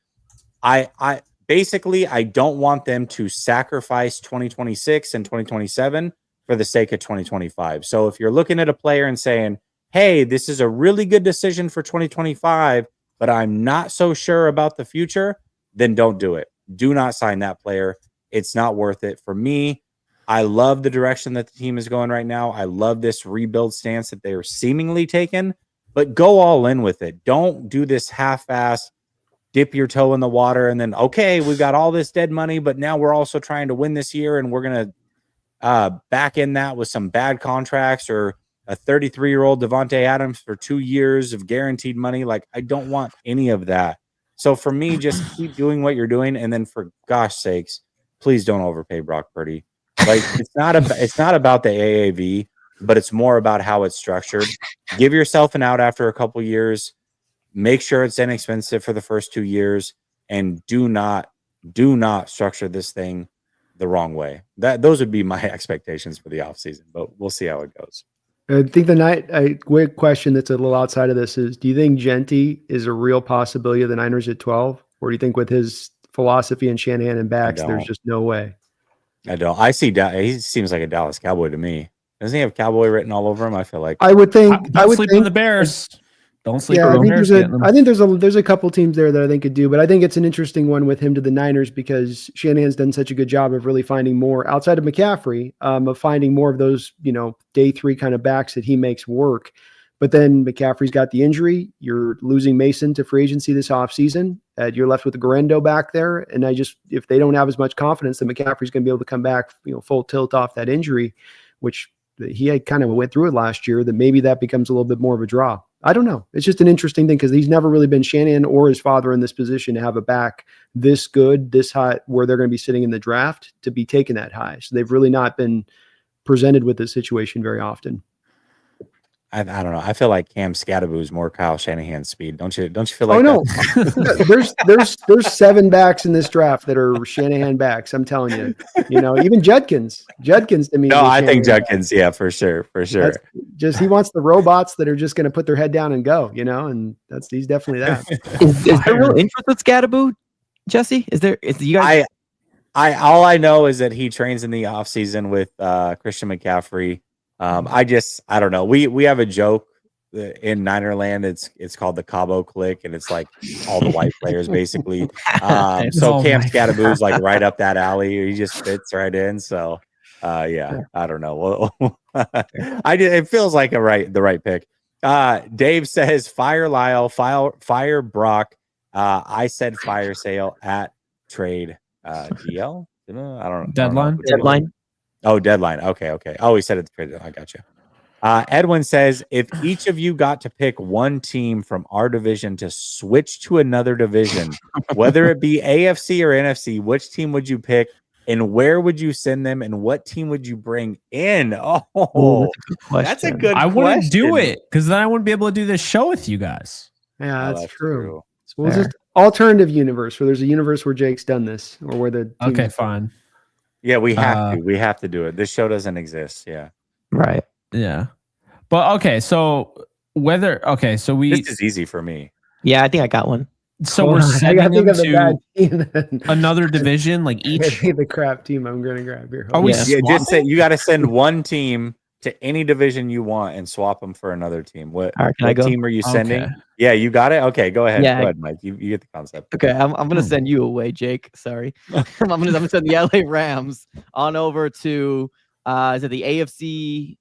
I basically, I don't want them to sacrifice 2026 and 2027 for the sake of 2025. So if you're looking at a player and saying, hey, this is a really good decision for 2025, but I'm not so sure about the future, then don't do it. Do not sign that player. It's not worth it. For me, I love the direction that the team is going right now. I love this rebuild stance that they are seemingly taking, but go all in with it. Don't do this half-ass dip your toe in the water and then, okay, we've got all this dead money, but now we're also trying to win this year and we're going to back in that with some bad contracts or a 33-year-old Devontae Adams for 2 years of guaranteed money. Like, I don't want any of that. So for me, just keep doing what you're doing. And then for gosh sakes, please don't overpay Brock Purdy. Like, it's not about the AAV, but it's more about how it's structured. Give yourself an out after a couple years. Make sure it's inexpensive for the first 2 years, and do not structure this thing the wrong way. Those would be my expectations for the offseason, but we'll see how it goes. I think a quick question that's a little outside of this is, do you think Genty is a real possibility of the Niners at 12? Or do you think with his philosophy and Shanahan and backs, there's just no way? I don't. I see he seems like a Dallas Cowboy to me. Doesn't he have Cowboy written all over him? I feel like I would think I would sleep on the Bears. Don't sleep Yeah, on the Bears. I think there's a couple teams there that I think could do, but I think it's an interesting one with him to the Niners because Shanahan's done such a good job of really finding more outside of McCaffrey, of finding more of those, day 3 kind of backs that he makes work. But then McCaffrey's got the injury. You're losing Mason to free agency this offseason. You're left with the Garendo back there. And if they don't have as much confidence that McCaffrey's going to be able to come back, full tilt off that injury, which he had kind of went through it last year, that maybe that becomes a little bit more of a draw. I don't know. It's just an interesting thing because he's never really been Shanahan or his father in this position to have a back this good, this high, where they're going to be sitting in the draft to be taken that high. So they've really not been presented with this situation very often. I don't know. I feel like Cam Scadaboo is more Kyle Shanahan's speed. Don't you feel like? Oh no, there's 7 backs in this draft that are Shanahan backs. I'm telling you. Even Judkins to me. No, I think Judkins. Yeah, for sure. Just he wants the robots that are just going to put their head down and go. And he's definitely that. Is there real interest with Scadaboo, Jesse? Is you guys? All I know is that he trains in the off season with Christian McCaffrey. I don't know. We have a joke in Ninerland. It's called the Cabo Click, and it's like all the white players basically. So Cam Scadaboo's like right up that alley. He just fits right in. So I don't know. It feels like the right pick. Dave says fire Lyle, fire Brock. I said fire sale at trade DL. I don't know. Deadline. Oh, deadline. Okay. Oh, he said it. I got you. Edwin says, if each of you got to pick one team from our division to switch to another division, whether it be AFC or NFC, which team would you pick and where would you send them and what team would you bring in? Oh, that's a good question. I wouldn't do it because then I wouldn't be able to do this show with you guys. Yeah, that's true. So we'll just alternative universe where there's a universe where Jake's done this or where the team fine. Yeah, we have to. We have to do it. This show doesn't exist. Yeah. Right. Yeah. But so this is easy for me. Yeah, I think I got one. So we're sending them to another division, like each. The crap team I'm going to grab here. Just say you got to send one team to any division you want and swap them for another team. What team are you sending? Okay. Yeah, you got it. Okay, go ahead. Yeah. Go ahead, Mike. You get the concept. Okay, I'm gonna send you away, Jake. Sorry, I'm gonna send the LA Rams on over to is it the AFC?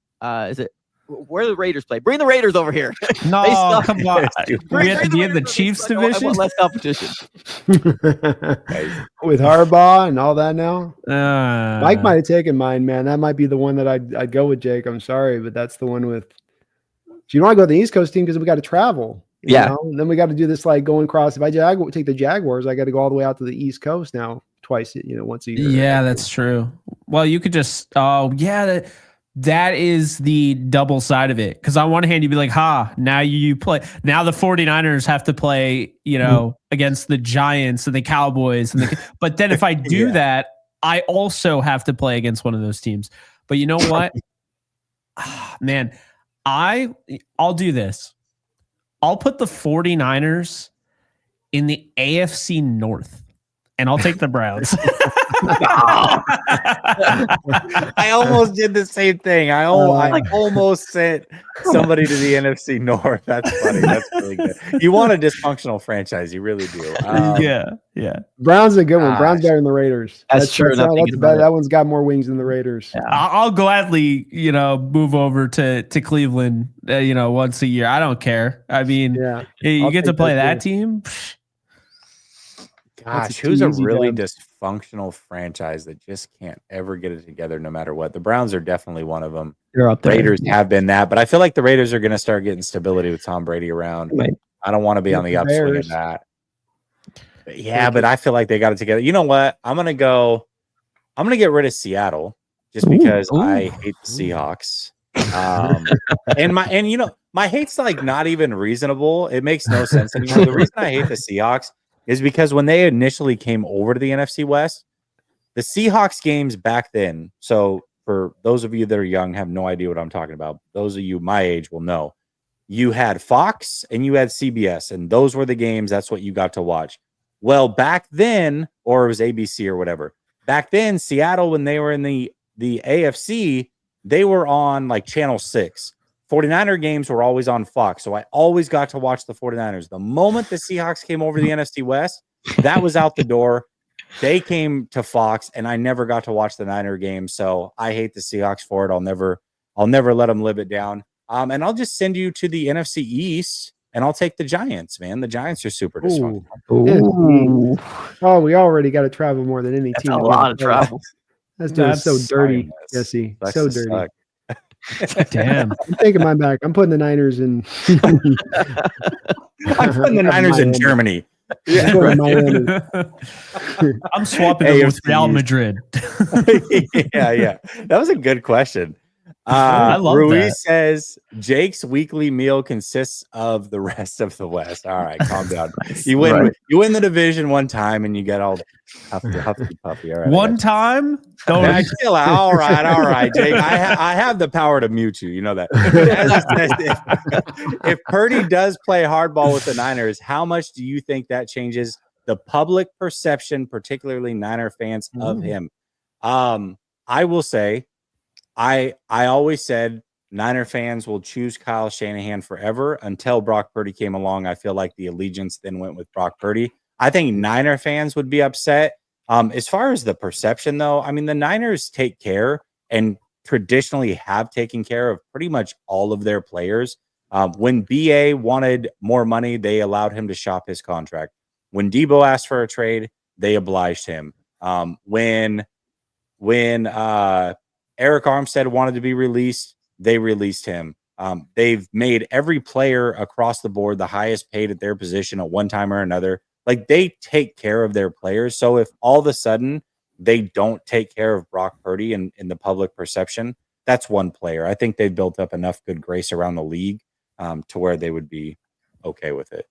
Is it where the Raiders play? Bring the Raiders over here. No, come on. We have to be in the Chiefs division. I want less competition. With Harbaugh and all that now. Mike might have taken mine, man. That might be the one that I'd go with, Jake. I'm sorry, but that's the one with. So you want to go to the East Coast team because we got to travel. You know? And then we got to do this like going across. If I take the Jaguars, I got to go all the way out to the East Coast now twice. Once a year. Yeah, that's true. Well, you could just. That is the double side of it. Because on one hand, you'd be like, now you play. Now the 49ers have to play, against the Giants and the Cowboys. But then if I do that, I also have to play against one of those teams. But you know what? Man, I'll do this. I'll put the 49ers in the AFC North, and I'll take the Browns. I almost did the same thing. I almost sent somebody to the NFC North. That's funny. That's really good. You want a dysfunctional franchise. You really do. Yeah. Browns a good one. Browns Gosh. better than the Raiders. That's true. That one's got more wings than the Raiders. Yeah. I'll gladly, move over to Cleveland, once a year. I don't care. I mean, you I'll get to take play that that team. Gosh, too who's a easy, really Deb. dysfunctional franchise that just can't ever get it together no matter what? The Browns are definitely one of them. They're up there. Raiders have been that, but I feel like the Raiders are going to start getting stability with Tom Brady around. Right. I don't want to be on the upswing of Bears. that. But I feel like they got it together. You know what? I'm going to get rid of Seattle just because I hate the Seahawks. My hate's like not even reasonable. It makes no sense anymore. The reason I hate the Seahawks is because when they initially came over to the NFC West, the Seahawks games back then. So for those of you that are young, have no idea what I'm talking about. Those of you my age will know. You had Fox and you had CBS, and those were the games. That's what you got to watch. Well, back then, or it was ABC or whatever. Back then, Seattle, when they were in the AFC, they were on like Channel 6. 49er games were always on Fox, so I always got to watch the 49ers. The moment the Seahawks came over to the NFC West, that was out the door. They came to Fox, and I never got to watch the Niner game, so I hate the Seahawks for it. I'll never let them live it down. And I'll just send you to the NFC East, and I'll take the Giants, man. The Giants are super dysfunctional. Ooh. Oh, we already got to travel more than any That's team. a lot of travel. That's so dirty, Sucks. Jesse. Sucks So to dirty. suck. Damn. I'm taking mine back. I'm putting the Niners in. I'm putting the Niners in Germany. I'm putting Miami. I'm swapping them with AFC Real East. Madrid. yeah. That was a good question. I love Ruiz that. says Jake's weekly meal consists of the rest of the West. All right, calm down. You win. Right. You win the division one time, and you get all huffy puffy. All right, One time? Don't Yeah, chill out. All right, Jake. I have the power to mute you. You know that. If Purdy does play hardball with the Niners, how much do you think that changes the public perception, particularly Niner fans, of him? I will say, I always said Niner fans will choose Kyle Shanahan forever until Brock Purdy came along. I feel like the allegiance then went with Brock Purdy. I think Niner fans would be upset. As far as the perception, though, I mean, the Niners take care and traditionally have taken care of pretty much all of their players. When BA wanted more money, they allowed him to shop his contract. When Debo asked for a trade, they obliged him. When Eric Armstead wanted to be released, they released him. They've made every player across the board the highest paid at their position at one time or another. Like, they take care of their players. So if all of a sudden they don't take care of Brock Purdy in the public perception, that's one player. I think they've built up enough good grace around the league to where they would be okay with it.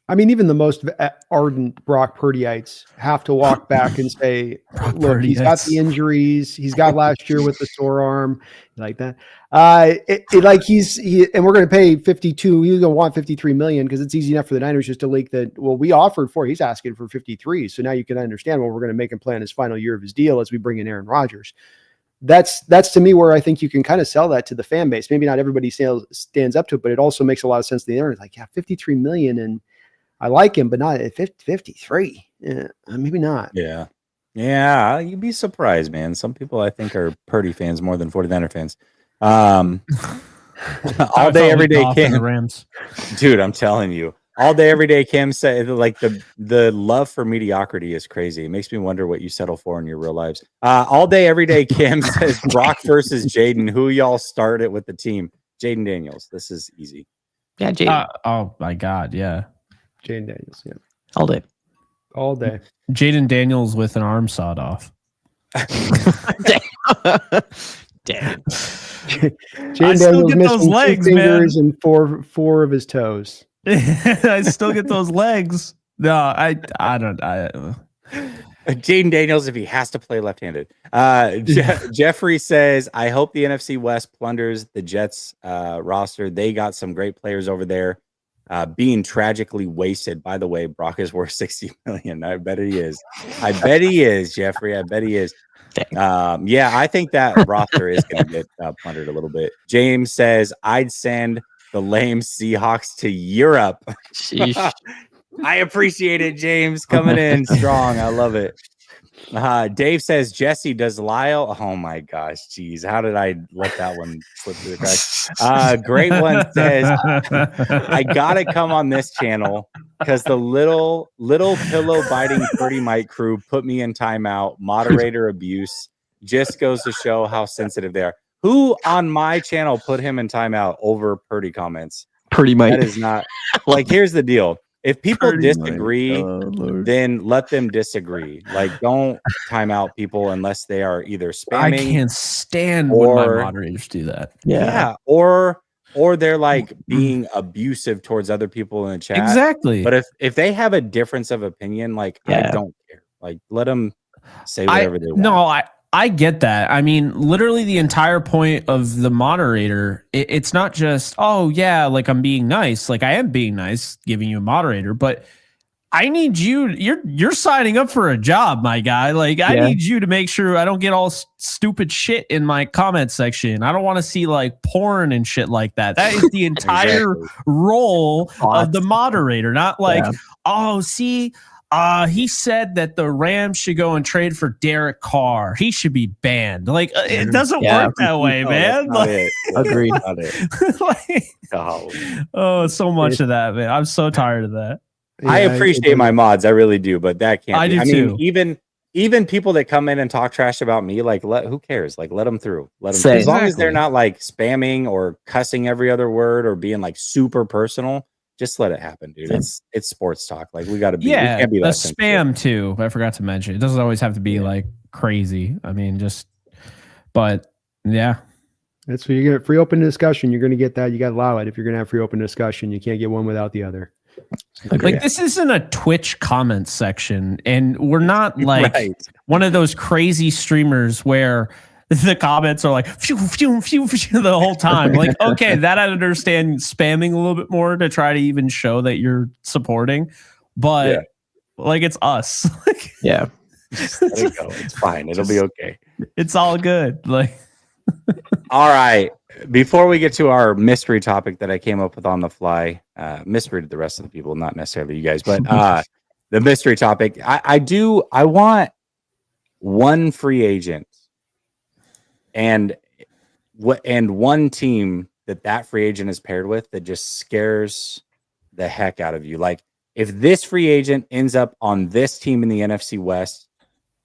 I mean, even the most ardent Brock Purdyites have to walk back and say, look, he's got the injuries. He's got last year with the sore arm, like that. And we're going to pay 52. He's going to want 53 million because it's easy enough for the Niners just to leak that. Well, we offered for, he's asking for 53. So now you can understand, well, we're going to make him play on his final year of his deal as we bring in Aaron Rodgers. That's to me where I think you can kind of sell that to the fan base. Maybe not everybody stands up to it, but it also makes a lot of sense to the internet. Like, yeah, 53 million, and I like him, but not at 53. Yeah, maybe not. Yeah, you'd be surprised, man. Some people I think are Purdy fans more than 49er fans. All day, every day, Kim. The Rams. Dude, I'm telling you, all day, every day, Kim said, like, the love for mediocrity is crazy. It makes me wonder what you settle for in your real lives. All day, every day, Kim says Brock versus Jaden. Who y'all start it with the team? Jaden Daniels. This is easy. Yeah, Jaden. Oh my God, yeah. Jaden Daniels, yeah. All day. All day. Jaden Daniels with an arm sawed off. Damn. Jaden Daniels missing legs, 2 fingers and four of his toes. I still get those legs. No, I don't. Jaden Daniels, if he has to play left-handed. Jeffrey says, I hope the NFC West plunders the Jets roster. They got some great players over there being tragically wasted. By the way, Brock is worth $60 million. I bet he is. I bet he is, Jeffrey. I bet he is. Yeah, I think that roster is going to get plundered a little bit. James says, I'd send the lame Seahawks to Europe. Sheesh. I appreciate it, James, coming in strong. I love it. Dave says, Jesse, does Lyle? Oh my gosh, geez, how did I let that one slip through the cracks? Great one says, I gotta come on this channel because the little pillow biting Purdy Mike crew put me in timeout. Moderator abuse just goes to show how sensitive they are. Who on my channel put him in timeout over Purdy comments? Purdy Mike. That is not like. Here's the deal. If people disagree, then let them disagree. Like, don't time out people unless they are either spamming. I can't stand when my moderators do that. Yeah. Or they're like being abusive towards other people in the chat. Exactly. But if they have a difference of opinion, like, I don't care. Like, let them say whatever they want. No, I get that. I mean, literally the entire point of the moderator, it's not just, oh yeah, like I'm being nice. Like I am being nice, giving you a moderator, but I need you. You're signing up for a job, my guy. Like I need you to make sure I don't get all stupid shit in my comment section. I don't want to see like porn and shit like that. That is the entire role of the moderator, not like, oh, see, he said that the Rams should go and trade for Derek Carr. He should be banned. Like it doesn't work that way, man. Like, agreed. Oh, so much of that, man. I'm so tired of that. I appreciate my mods, I really do, but that can't. I mean, even people that come in and talk trash about me, like, who cares? Like, let them through. Let them. As long as they're not like spamming or cussing every other word or being like super personal. Just let it happen, dude. It's sports talk. Like we got to be. Yeah, we can't be the spam too. I forgot to mention. It doesn't always have to be like crazy. I mean, but yeah. That's what you get. Free open discussion. You're going to get that. You got to allow it. If you're going to have free open discussion, you can't get one without the other. Like this isn't a Twitch comment section, and we're not like one of those crazy streamers where the comments are like phew, phew, phew, phew, the whole time. Like, okay, that I understand spamming a little bit more to try to even show that you're supporting, but like it's us. Let it go. It's fine. It'll be okay. It's all good. Like, all right. Before we get to our mystery topic that I came up with on the fly, mystery to the rest of the people, not necessarily you guys, but the mystery topic, I want one free agent. And one team that free agent is paired with that just scares the heck out of you. Like if this free agent ends up on this team in the NFC West,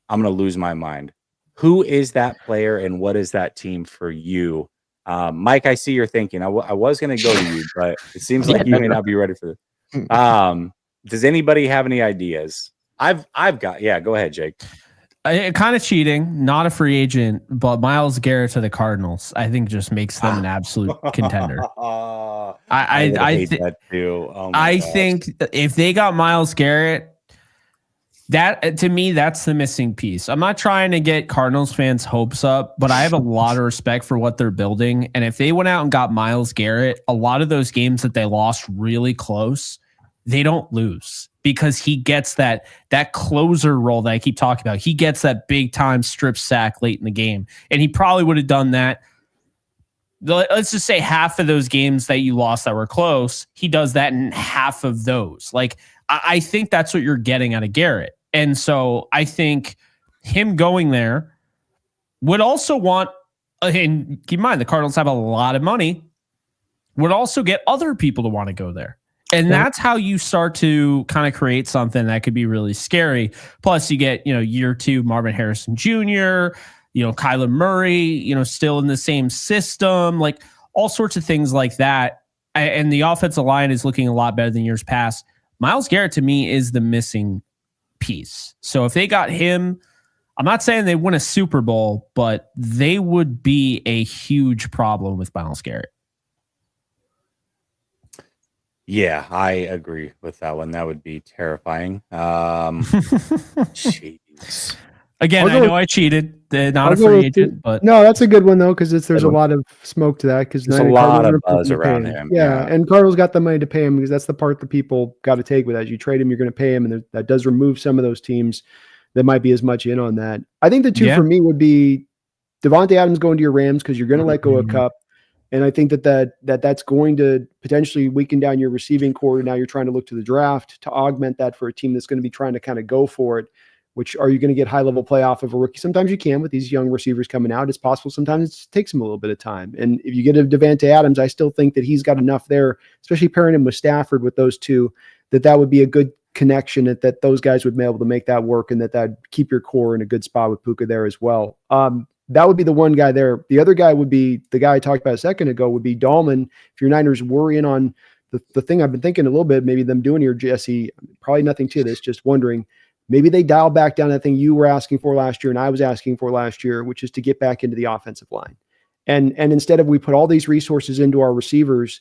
I'm going to lose my mind. Who is that player and what is that team for you? Mike, I see you're thinking. I was going to go to you, but it seems like you may not be ready for this. Does anybody have any ideas? I've got, go ahead, Jake. Kind of cheating, not a free agent, but Myles Garrett to the Cardinals, I think just makes them an absolute contender. I think that too. Oh I think if they got Myles Garrett, that to me, that's the missing piece. I'm not trying to get Cardinals fans' hopes up, but I have a lot of respect for what they're building. And if they went out and got Myles Garrett, a lot of those games that they lost really close, they don't lose. Because he gets that closer role that I keep talking about. He gets that big time strip sack late in the game. And he probably would have done that. Let's just say half of those games that you lost that were close, he does that in half of those. Like, I think that's what you're getting out of Garrett. And so I think him going there would also want, and keep in mind, the Cardinals have a lot of money, would also get other people to want to go there. And that's how you start to kind of create something that could be really scary. Plus, you get, year two Marvin Harrison Jr., Kyler Murray, still in the same system, like all sorts of things like that. And the offensive line is looking a lot better than years past. Myles Garrett, to me, is the missing piece. So if they got him, I'm not saying they win a Super Bowl, but they would be a huge problem with Myles Garrett. Yeah, I agree with that one. That would be terrifying. Jeez. Again, I know I cheated. They're not a free agent, but no, that's a good one though, because there's a lot of smoke to that. Because there's a lot of buzz around him. Yeah, and Cardinals got the money to pay him because that's the part that people got to take with that. You trade him, you're going to pay him, and that does remove some of those teams that might be as much in on that. I think the two for me would be Devontae Adams going to your Rams because you're going to let go of Kupp. And I think that's going to potentially weaken down your receiving core. Now you're trying to look to the draft to augment that for a team that's going to be trying to kind of go for it. Which are you going to get high level play off of a rookie? Sometimes you can with these young receivers coming out. It's possible. Sometimes it takes them a little bit of time. And if you get a Devontae Adams, I still think that he's got enough there, especially pairing him with Stafford with those two, that would be a good connection that those guys would be able to make that work and that keep your core in a good spot with Puka there as well. That would be the one guy there. The other guy would be the guy I talked about a second ago would be Dahlman. If your Niners worrying on the thing I've been thinking a little bit, maybe them doing here, Jesse, probably nothing to this, just wondering, maybe they dial back down that thing you were asking for last year and I was asking for last year, which is to get back into the offensive line. And instead of we put all these resources into our receivers,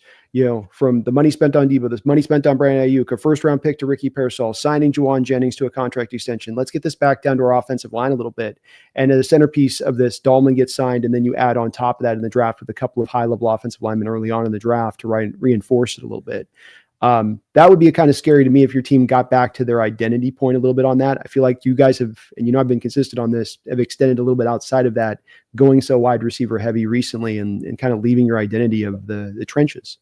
from the money spent on Debo, this money spent on Brandon Ayuk, a first-round pick to Ricky Pearsall, signing Juwan Jennings to a contract extension. Let's get this back down to our offensive line a little bit. And the centerpiece of this, Dahlman gets signed, and then you add on top of that in the draft with a couple of high-level offensive linemen early on in the draft to reinforce it a little bit. That would be kind of scary to me if your team got back to their identity point a little bit on that. I feel like you guys have, and I've been consistent on this, have extended a little bit outside of that, going so wide receiver heavy recently and kind of leaving your identity of the trenches.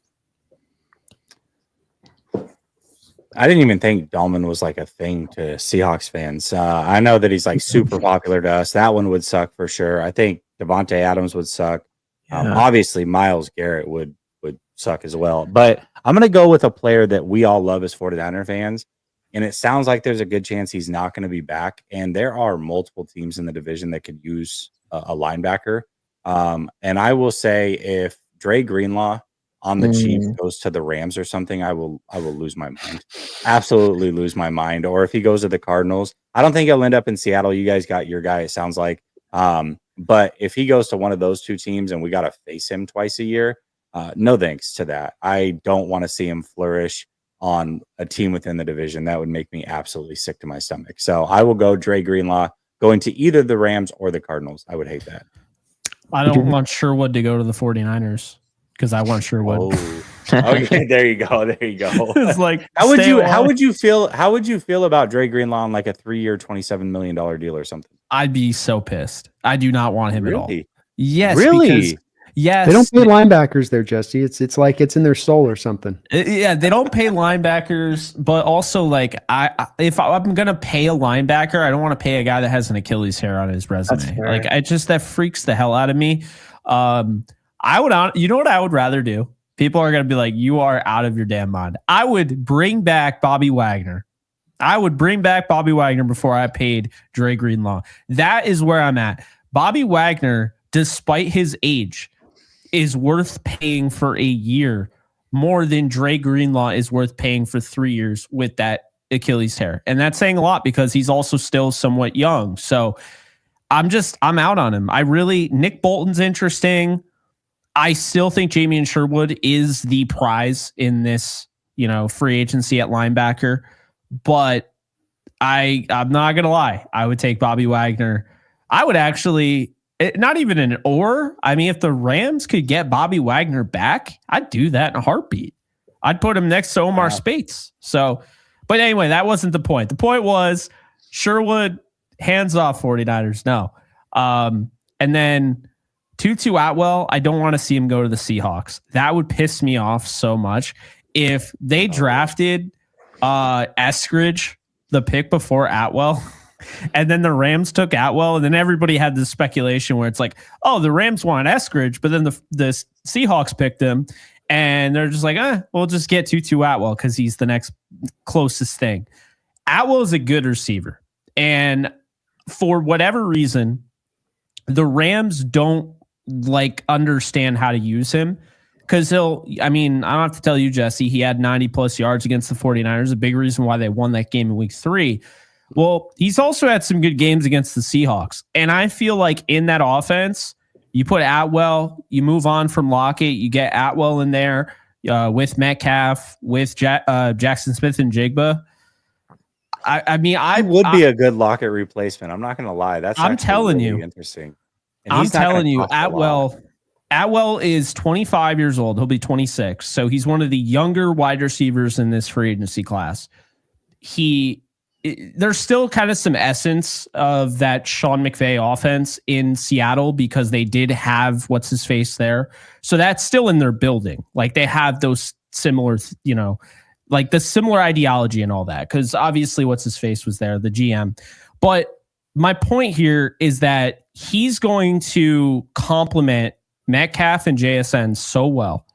I didn't even think Dahlman was like a thing to Seahawks fans. I know that he's like super popular to us. That one would suck for sure. I think Devontae Adams would suck. Obviously, Myles Garrett would suck as well. But I'm going to go with a player that we all love as 49er fans. And it sounds like there's a good chance he's not going to be back. And there are multiple teams in the division that could use a linebacker. And I will say if Dre Greenlaw on the Chiefs goes to the Rams or something, I will lose my mind. Absolutely lose my mind. Or if he goes to the Cardinals, I don't think he'll end up in Seattle. You guys got your guy, it sounds like. But if he goes to one of those two teams and we got to face him twice a year, no thanks to that. I don't want to see him flourish on a team within the division. That would make me absolutely sick to my stomach. So I will go Dre Greenlaw going to either the Rams or the Cardinals. I would hate that. I don't want Sherwood to go to the 49ers because I want Sherwood. Oh. Okay, there you go. There you go. It's like, how would you feel about Dre Greenlaw on like a 3-year, $27 million deal or something? I'd be so pissed. I do not want him at all. Yes, really? Yes, they don't pay linebackers there, Jesse. It's like it's in their soul or something. Yeah, they don't pay linebackers, but also like if I'm gonna pay a linebacker, I don't want to pay a guy that has an Achilles hair on his resume. Like that freaks the hell out of me. I would, you know what I would rather do? People are gonna be like, you are out of your damn mind. I would bring back Bobby Wagner. I would bring back Bobby Wagner before I paid Dre Greenlaw. That is where I'm at. Bobby Wagner, despite his age, is worth paying for a year more than Dre Greenlaw is worth paying for 3 years with that Achilles tear. And that's saying a lot because he's also still somewhat young. So I'm out on him. Nick Bolton's interesting. I still think Jamie Sherwood is the prize in this, free agency at linebacker. But I'm not going to lie. I would take Bobby Wagner. I would actually... not even an or. I mean, if the Rams could get Bobby Wagner back, I'd do that in a heartbeat. I'd put him next to Omar Spates. So, but anyway, that wasn't the point. The point was Sherwood, hands off 49ers. No. And then Tutu Atwell, I don't want to see him go to the Seahawks. That would piss me off so much. If they drafted Eskridge, the pick before Atwell, and then the Rams took Atwell, and then everybody had this speculation where it's like, oh, the Rams want Eskridge, but then the Seahawks picked him, and they're just like, we'll just get Tutu Atwell because he's the next closest thing. Atwell is a good receiver, and for whatever reason, the Rams don't understand how to use him because I don't have to tell you, Jesse, he had 90+ yards against the 49ers, a big reason why they won that game in week 3. Well, he's also had some good games against the Seahawks. And I feel like in that offense, you put Atwell, you move on from Lockett, you get Atwell in there with Metcalf, with Jackson Smith and Jigba. I mean, I would be a good Lockett replacement. I'm not going to lie. That's I'm telling really you, interesting. And I'm he's not gonna telling you, cost a lot. Atwell is 25 years old. He'll be 26. So he's one of the younger wide receivers in this free agency class. There's still kind of some essence of that Sean McVay offense in Seattle because they did have what's his face there. So that's still in their building. Like they have those similar, like the similar ideology and all that. Because obviously what's his face was there, the GM. But my point here is that he's going to complement Metcalf and JSN so well.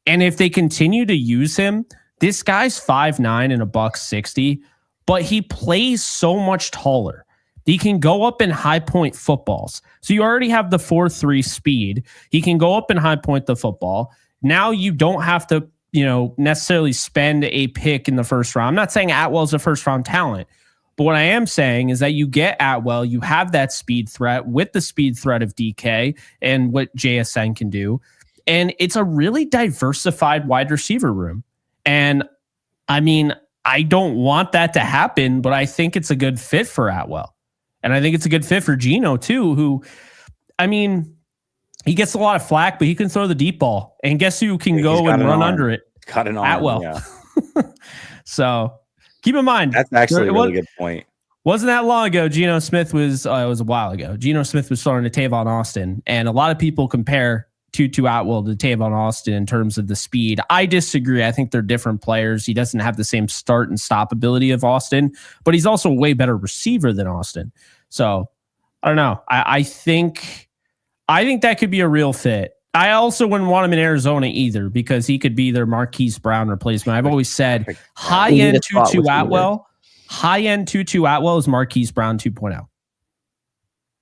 And if they continue to use him, this guy's 5'9" and $160, but he plays so much taller. He can go up in high point footballs. So you already have the 4.3 speed. He can go up and high point the football. Now you don't have to, necessarily spend a pick in the first round. I'm not saying Atwell's a first round talent, but what I am saying is that you get Atwell, you have that speed threat with the speed threat of DK and what JSN can do. And it's a really diversified wide receiver room. And I mean, I don't want that to happen, but I think it's a good fit for Atwell. And I think it's a good fit for Geno too, who, I mean, he gets a lot of flack, but he can throw the deep ball. And guess who can go and run under it? Cut it on Atwell. Yeah. So keep in mind. That's actually a really good point. Wasn't that long ago, Geno Smith was, it was a while ago. Geno Smith was throwing to Tavon Austin. And a lot of people compare Tutu Atwell to Tavon Austin in terms of the speed. I disagree. I think they're different players. He doesn't have the same start and stop ability of Austin, but he's also a way better receiver than Austin. So I don't know. I think that could be a real fit. I also wouldn't want him in Arizona either because he could be their Marquise Brown replacement. I've always said high-end Tutu Atwell is Marquise Brown 2.0.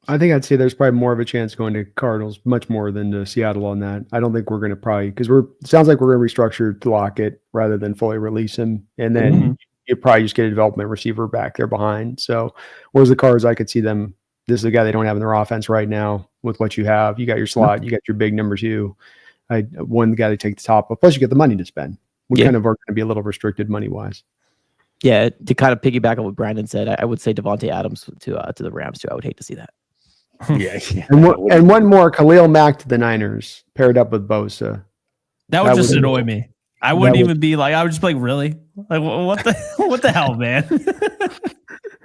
I think I'd say there's probably more of a chance going to Cardinals, much more than to Seattle on that. I don't think we're going to probably, because it sounds like we're going to restructure to Lockett rather than fully release him. And then you probably just get a development receiver back there behind. So whereas the Cards, I could see them, this is a guy they don't have in their offense right now with what you have. You got your slot, you got your big number two. One guy to take the top of, plus you get the money to spend. We kind of are going to be a little restricted money-wise. Yeah, to kind of piggyback on what Brandon said, I would say Devontae Adams to the Rams too. I would hate to see that. Yeah. And one more, Khalil Mack to the Niners, paired up with Bosa. That would just annoy me. I wouldn't even be like, I would just be like, really? Like, what the hell, man?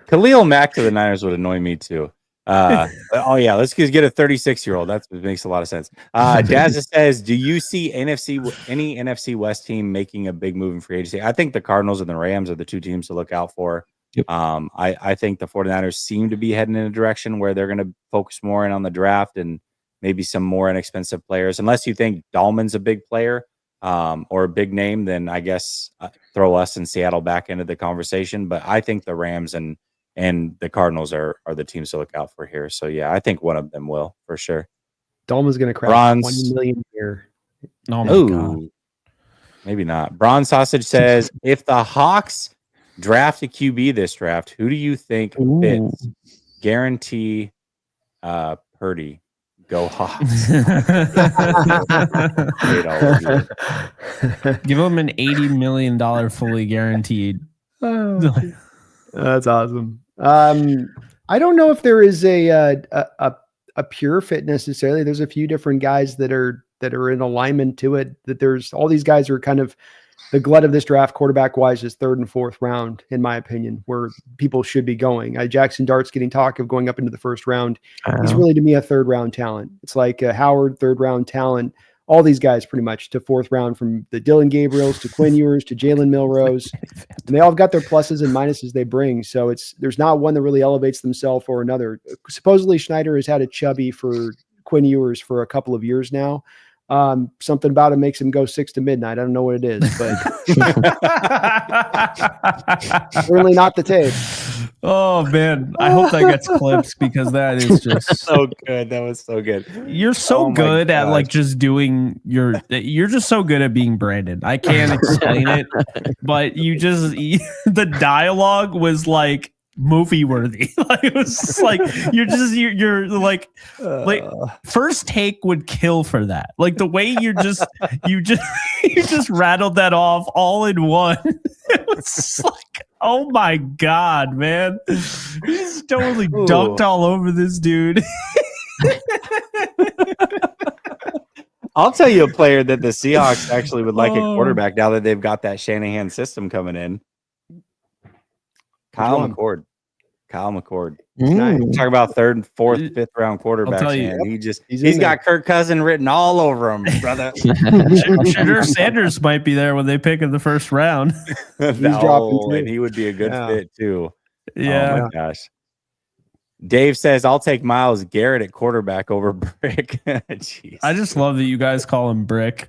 Khalil Mack to the Niners would annoy me too. Let's just get a 36-year-old. That makes a lot of sense. Daz says, do you see any NFC West team making a big move in free agency? I think the Cardinals and the Rams are the two teams to look out for. Yep. I think the 49ers seem to be heading in a direction where they're going to focus more in on the draft and maybe some more inexpensive players. Unless you think Dahlman's a big player or a big name, then I guess throw us in Seattle back into the conversation. But I think the Rams and the Cardinals are the teams to look out for here. So, yeah, I think one of them will for sure. Dahlman's going to crack 1 million a year. Oh, my God. Maybe not. Bronze Sausage says, if the Hawks draft a QB this draft, who do you think fits? Guarantee Purdy. Go Hawks. Give him an $80 million fully guaranteed. That's awesome. I don't know if there is a pure fit necessarily. There's a few different guys that are in alignment to it. That there's all these guys are kind of the glut of this draft, quarterback wise, is 3rd and 4th round, in my opinion, where people should be going. Jackson Dart's getting talk of going up into the 1st round. He's really, to me, a 3rd round talent. It's like Howard, 3rd round talent. All these guys pretty much to 4th round, from the Dylan Gabriels to Quinn Ewers to Jalen Milrose. And they all have got their pluses and minuses they bring. So there's not one that really elevates themselves or another. Supposedly Schneider has had a chubby for Quinn Ewers for a couple of years now. Something about it makes him go 6 to midnight. I don't know what it is, but certainly not the tape. Oh man, I hope that gets clips because that is just so good. That was so good. You're so good at like just doing you're just so good at being Brandon. I can't explain it, but the dialogue was like movie worthy. Like it was just like you're like First Take would kill for that. Like the way you just rattled that off all in one. It was like Oh my God, man. He's totally Ooh. dunked all over this dude. I'll tell you a player that the Seahawks actually would like at Oh. quarterback now that they've got that Shanahan system coming in. Kyle one? McCord. Kyle McCord. Nice. Talk about third and fourth, fifth round quarterbacks. tell you. Man. He's He's in got Kirk Cousin written all over him, brother. Shadur Sanders might be there when they pick in the first round. dropping too. And he would be a good Yeah. fit too. Yeah. Oh my gosh. Dave says, I'll take Myles Garrett at quarterback over Brick. Jeez. I just love that you guys call him Brick.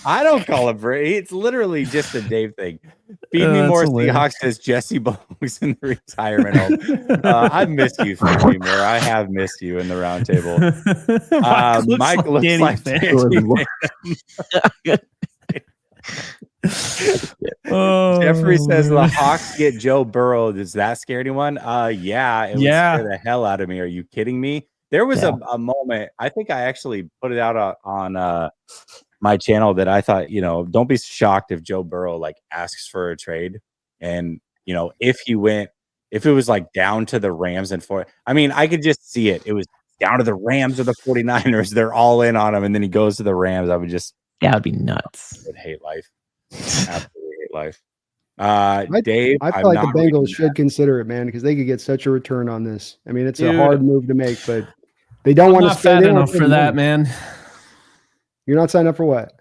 I don't call him Brick. It's literally just a Dave thing. Feed me That's more hilarious. Seahawks says Jesse belongs in the retirement home. I've missed you, Feed Me More. I have missed you in the roundtable. Mike looks Danny like Phantom. Danny Oh, Jeffrey says the man. Hawks get Joe Burrow. Does that scare anyone? Yeah, it would scare the hell out of me. Are you kidding me? There was a moment. I think I actually put it out on my channel that I thought, don't be shocked if Joe Burrow like asks for a trade, and if it was like down to the Rams and I could just see it. It was down to the Rams or the 49ers. They're all in on him, and then he goes to the Rams. I would just That would be nuts. would hate life. Absolutely hate life. Dave, I feel like the Bengals should consider it, man, because they could get such a return on this. I mean, it's a hard move to make, but they don't want to not fat enough for that, man. You're not signed up for what?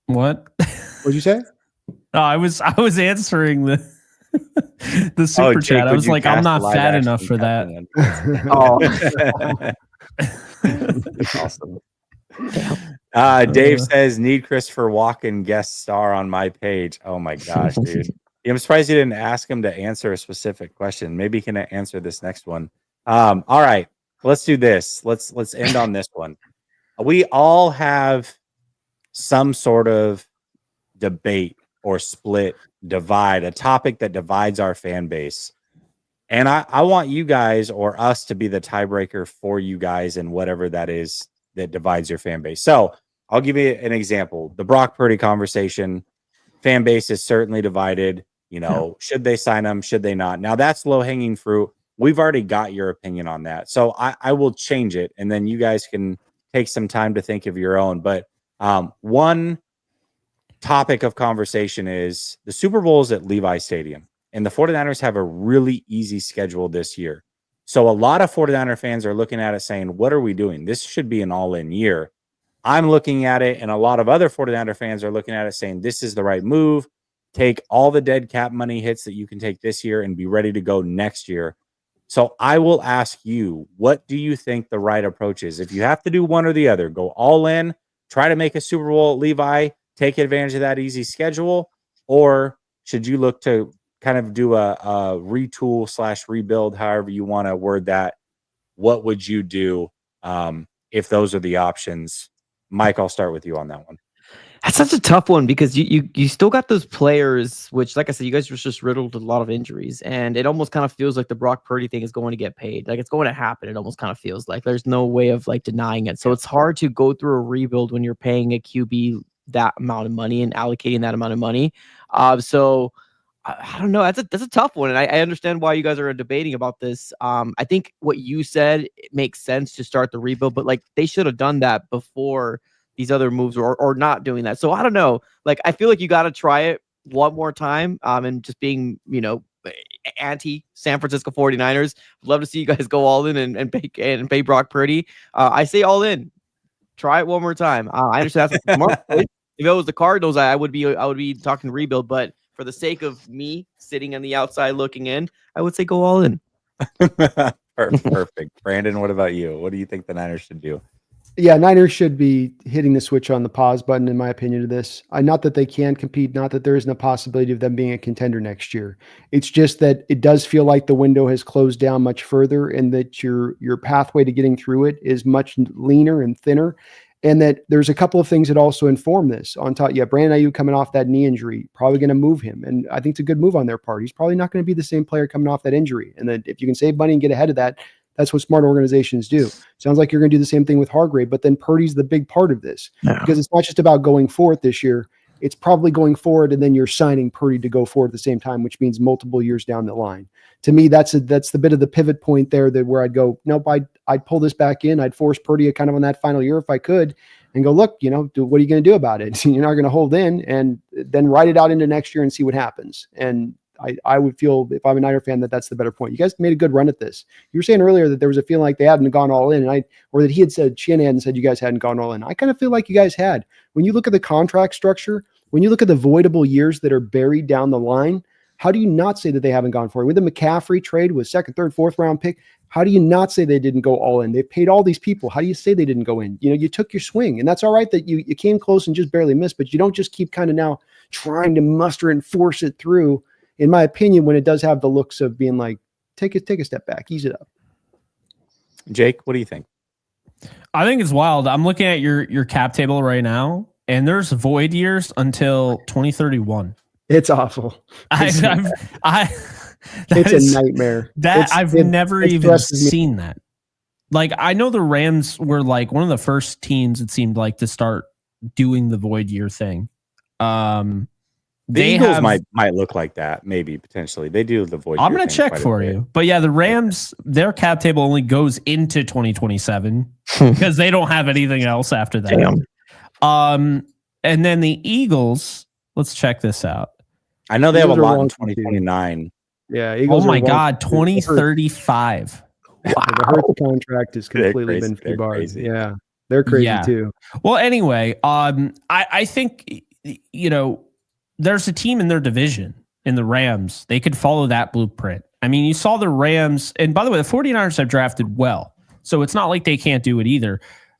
What? What'd you say? Oh, I was answering the super Jake, chat. I would was you like, I'm cast not a live fat action enough for that. That's awesome. Dave says, need Christopher Walken guest star on my page. Oh my gosh, dude. I'm surprised you didn't ask him to answer a specific question. Maybe he can answer this next one. All right, let's do this. Let's end on this one. We all have some sort of debate or divide, a topic that divides our fan base. And I want you guys or us to be the tiebreaker for you guys and whatever that is that divides your fan base. So I'll give you an example. The Brock Purdy conversation, fan base is certainly divided. Should they sign him? Should they not? Now that's low hanging fruit. We've already got your opinion on that. So I will change it. And then you guys can take some time to think of your own. But one topic of conversation is the Super Bowl is at Levi Stadium. And the 49ers have a really easy schedule this year. So a lot of 49er fans are looking at it saying, what are we doing? This should be an all-in year. I'm looking at it, and a lot of other 49er fans are looking at it saying, this is the right move. Take all the dead cap money hits that you can take this year and be ready to go next year. So I will ask you, what do you think the right approach is? If you have to do one or the other, go all in, try to make a Super Bowl at Levi, take advantage of that easy schedule, or should you look to kind of do a retool / rebuild, however you want to word that? What would you do if those are the options? Mike, I'll start with you on that one. That's such a tough one because you still got those players, which, like I said, you guys were just riddled with a lot of injuries, and it almost kind of feels like the Brock Purdy thing is going to get paid. Like it's going to happen. It almost kind of feels like there's no way of like denying it. So it's hard to go through a rebuild when you're paying a QB that amount of money and allocating that amount of money. So I don't know. That's a tough one, and I understand why you guys are debating about this. I think what you said, it makes sense to start the rebuild, but like they should have done that before these other moves or not doing that. So I don't know. Like I feel like you got to try it one more time. And just being anti San Francisco 49ers, love to see you guys go all in and pay Brock Purdy. I say all in. Try it one more time. I understand that's smart. If it was the Cardinals, I would be talking rebuild, but for the sake of me sitting on the outside looking in, I would say go all in. Perfect. Brandon, what about you? What do you think the Niners should do? Yeah, Niners should be hitting the switch on the pause button, in my opinion, to this. Not that they can compete, not that there isn't a possibility of them being a contender next year. It's just that it does feel like the window has closed down much further and that your pathway to getting through it is much leaner and thinner. And that there's a couple of things that also inform this. On top, Brandon Ayuk coming off that knee injury, probably going to move him. And I think it's a good move on their part. He's probably not going to be the same player coming off that injury. And that if you can save money and get ahead of that, that's what smart organizations do. Sounds like you're going to do the same thing with Hargrave, but then Purdy's the big part of this because it's not just about going forth this year. it's probably going forward, and then you're signing Purdy to go forward at the same time, which means multiple years down the line. To me, that's the bit of the pivot point there that where I'd go, nope, I'd pull this back in. I'd force Purdy kind of on that final year if I could, and go, look, what are you going to do about it? You're not going to hold in, and then ride it out into next year and see what happens. And I would feel, if I'm a Niner fan, that's the better point. You guys made a good run at this. You were saying earlier that there was a feeling like they hadn't gone all in, or that he had said, Shanahan said you guys hadn't gone all in. I kind of feel like you guys had. When you look at the contract structure, when you look at the voidable years that are buried down the line, how do you not say that they haven't gone for it? With the McCaffrey trade with second, third, fourth round pick, how do you not say they didn't go all in? They've paid all these people. How do you say they didn't go in? You took your swing, and that's all right that you came close and just barely missed, but you don't just keep kind of now trying to muster and force it through, in my opinion, when it does have the looks of being like, take a step back, ease it up. Jake, what do you think? I think it's wild. I'm looking at your cap table right now, and there's void years until 2031. It's awful. It's a nightmare. I've never even seen that. Like, I know the Rams were like one of the first teams, it seemed like, to start doing the void year thing. The Eagles might look like that, maybe potentially. They do the void. I'm going to check for you. But yeah, the Rams, their cap table only goes into 2027 because they don't have anything else after that. Damn. And then the Eagles, let's check this out. I know they have a lot in 2029. Yeah. Eagles oh my God, 2035. Wow. The Hurts contract is completely been barred. Yeah. They're crazy too. Well, anyway, I think, there's a team in their division, in the Rams. They could follow that blueprint. I mean, you saw the Rams, and by the way, the 49ers have drafted well, so it's not like they can't do it either.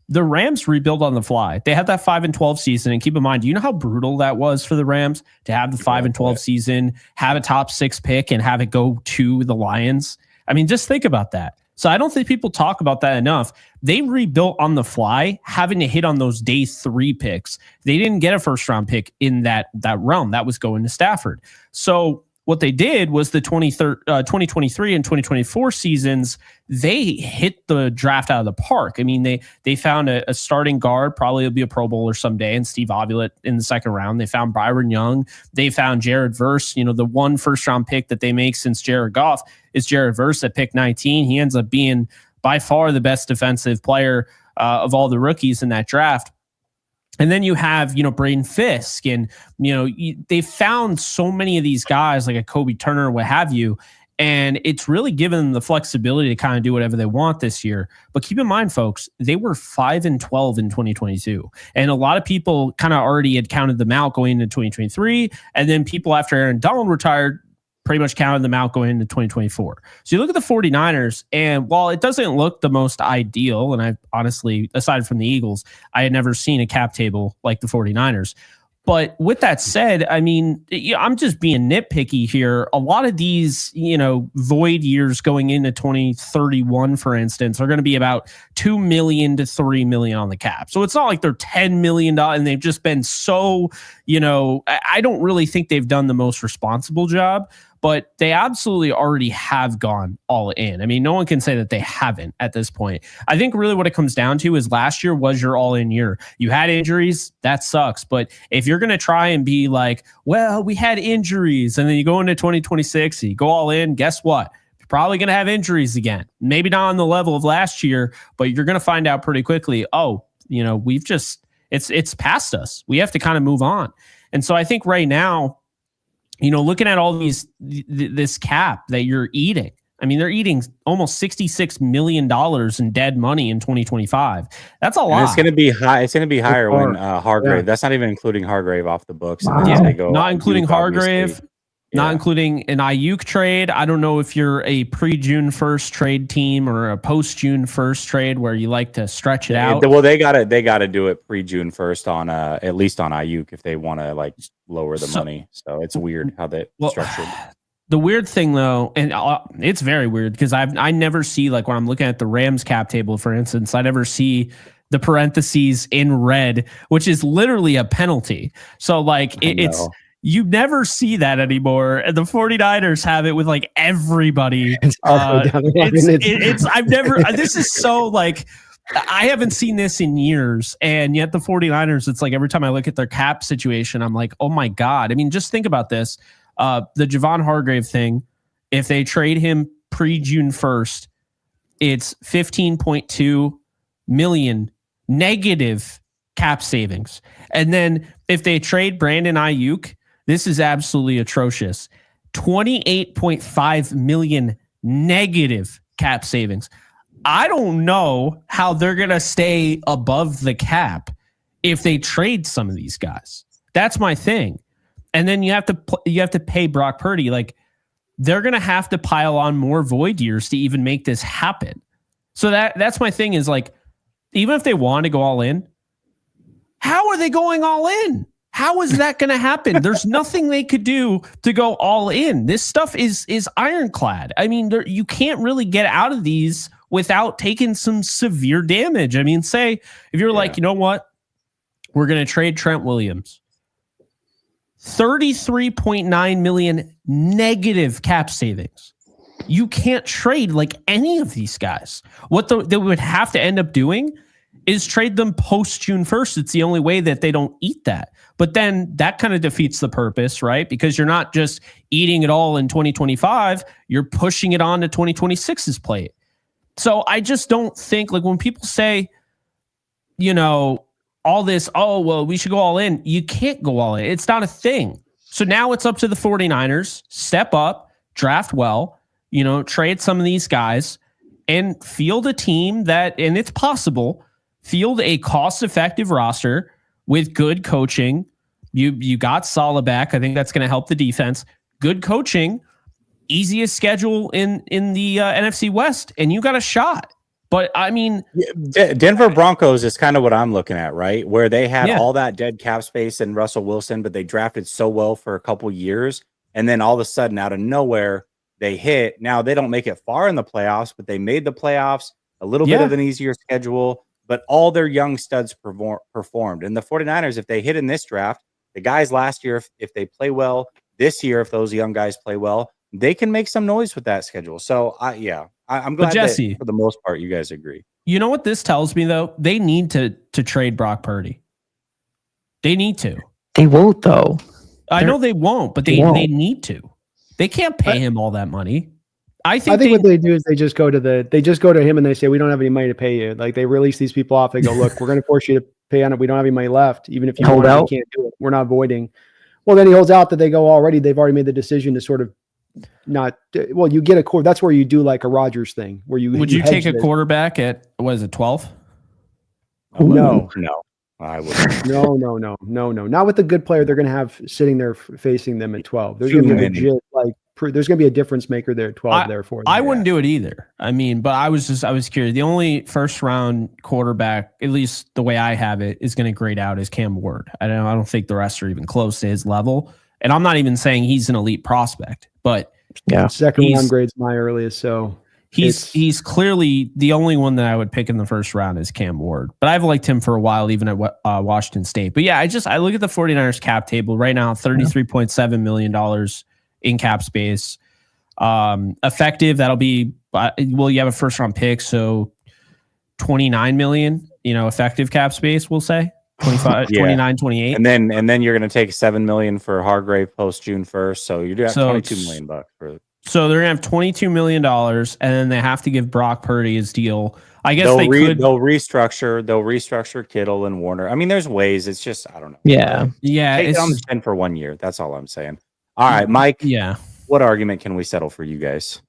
The Rams rebuild on the fly. They had that 5-12 season, and keep in mind, do you know how brutal that was for the Rams to have the 5-12 season, have a top 6 pick, and have it go to the Lions? I mean, just think about that. So I don't think people talk about that enough. They rebuilt on the fly, having to hit on those day 3 picks. They didn't get a first round pick in that realm. That was going to Stafford. So what they did was the 2023 and 2024 seasons, they hit the draft out of the park. I mean, they found a starting guard, probably will be a Pro Bowler someday, and Steve Ovulett in the second round. They found Byron Young. They found Jared Verse. The one first round pick that they make since Jared Goff is Jared Verse at pick 19. He ends up being by far the best defensive player of all the rookies in that draft. And then you have, Braden Fisk, and, they found so many of these guys like a Kobe Turner, what have you. And it's really given them the flexibility to kind of do whatever they want this year. But keep in mind, folks, they were 5-12 in 2022. And a lot of people kind of already had counted them out going into 2023. And then people after Aaron Donald retired pretty much counted them out going into 2024. So you look at the 49ers, and while it doesn't look the most ideal, and I honestly, aside from the Eagles, I had never seen a cap table like the 49ers. But with that said, I mean, I'm just being nitpicky here. A lot of these, void years going into 2031, for instance, are going to be about $2 million to $3 million on the cap. So it's not like they're $10 million and they've just been so, I don't really think they've done the most responsible job. But they absolutely already have gone all in. I mean, no one can say that they haven't at this point. I think really what it comes down to is last year was your all-in year. You had injuries, that sucks. But if you're going to try and be like, well, we had injuries, and then you go into 2026 and you go all in, guess what? You're probably going to have injuries again. Maybe not on the level of last year, but you're going to find out pretty quickly, we've just, it's past us. We have to kind of move on. And so I think right now, looking at all this cap that you're eating, I mean, they're eating almost $66 million in dead money in 2025. That's a lot. And it's going to be high. It's going to be higher when Hargrave. Yeah. That's not even including Hargrave off the books. Wow. Not including Hargrave. Not including an Ayuk trade. I don't know if you're a pre-June 1st trade team or a post-June 1st trade where you like to stretch it out. Well, they gotta do it pre-June 1st on at least on Ayuk if they want to lower the money. So it's weird how that structured. The weird thing though, and it's very weird because I never see, like when I'm looking at the Rams cap table, for instance, I never see the parentheses in red, which is literally a penalty. So it's. You never see that anymore. And the 49ers have it with everybody. I've never, this is so I haven't seen this in years. And yet the 49ers, it's like every time I look at their cap situation, I'm like, oh my God. I mean, just think about this. The Javon Hargrave thing, if they trade him pre-June 1st, it's 15.2 million negative cap savings. And then if they trade Brandon Ayuk, this is absolutely atrocious. 28.5 million negative cap savings. I don't know how they're going to stay above the cap if they trade some of these guys. That's my thing. And then you have to pay Brock Purdy. Like, they're going to have to pile on more void years to even make this happen. So that's my thing is, like, even if they want to go all in, how are they going all in? How is that going to happen? There's nothing they could do to go all in. This stuff is ironclad. I mean, you can't really get out of these without taking some severe damage. I mean, say if you're like, you know what? We're going to trade Trent Williams. 33.9 million negative cap savings. You can't trade like any of these guys. What they would have to end up doing is trade them post June 1st. It's the only way that they don't eat that. But then that kind of defeats the purpose, right? Because you're not just eating it all in 2025, you're pushing it on to 2026's plate. So I just don't think, like, when people say, you know, all this, oh, well, we should go all in. You can't go all in. It's not a thing. So now it's up to the 49ers. Step up, draft well, you know, trade some of these guys and field a team that, and it's possible, field a cost-effective roster with good coaching. You got Saleh back. I think that's going to help the defense. Good coaching, easiest schedule in the NFC West, and you got a shot. But I mean, Denver Broncos is kind of what I'm looking at, right? Where they had all that dead cap space and Russell Wilson, but they drafted so well for a couple years, and then all of a sudden, out of nowhere, they hit. Now they don't make it far in the playoffs, but they made the playoffs. A little bit of an easier schedule, but all their young studs performed. And the 49ers, if they hit in this draft, the guys last year, if they play well this year, if those young guys play well, they can make some noise with that schedule. So I'm glad Jesse, that for the most part, you guys agree. You know what this tells me, though? They need to trade Brock Purdy. They need to. They won't, though. I know they won't, but they need to. They can't pay him all that money. I think what they do is they just go to him and they say, we don't have any money to pay you. Like, they release these people off. They go, look, we're going to force you to pay on it. We don't have any money left. Even if you hold out, you can't do it. We're not voiding. Well, then he holds out that they've already made the decision to sort of not. Well, you get a core. That's where you do like a Rodgers thing where you. Would you take a quarterback at, what is it, 12? No. I wouldn't. No. Not with the good player they're going to have sitting there facing them at 12. There's going to be a legit, there's going to be a difference maker there at 12 for them. I wouldn't do it either. I mean, but I was curious. The only first round quarterback, at least the way I have it, is going to grade out is Cam Ward. I don't think the rest are even close to his level. And I'm not even saying he's an elite prospect, but second round grades my earliest. So he's clearly the only one that I would pick in the first round is Cam Ward. But I've liked him for a while, even at Washington State. But yeah, I look at the 49ers cap table right now, $33.7 million in cap space. Effective, that'll be, you have a first round pick, so 29 million, effective cap space, we'll say 25, 29, 28. And then you're going to take 7 million for Hargrave post June 1st. So you're doing $22 million for. So they're going to have $22 million, and then they have to give Brock Purdy his deal. I guess they'll restructure Kittle and Warner. I mean, there's ways. It's just, I don't know. Yeah. Take it on the chin for 1 year. That's all I'm saying. All right, Mike. Yeah. What argument can we settle for you guys?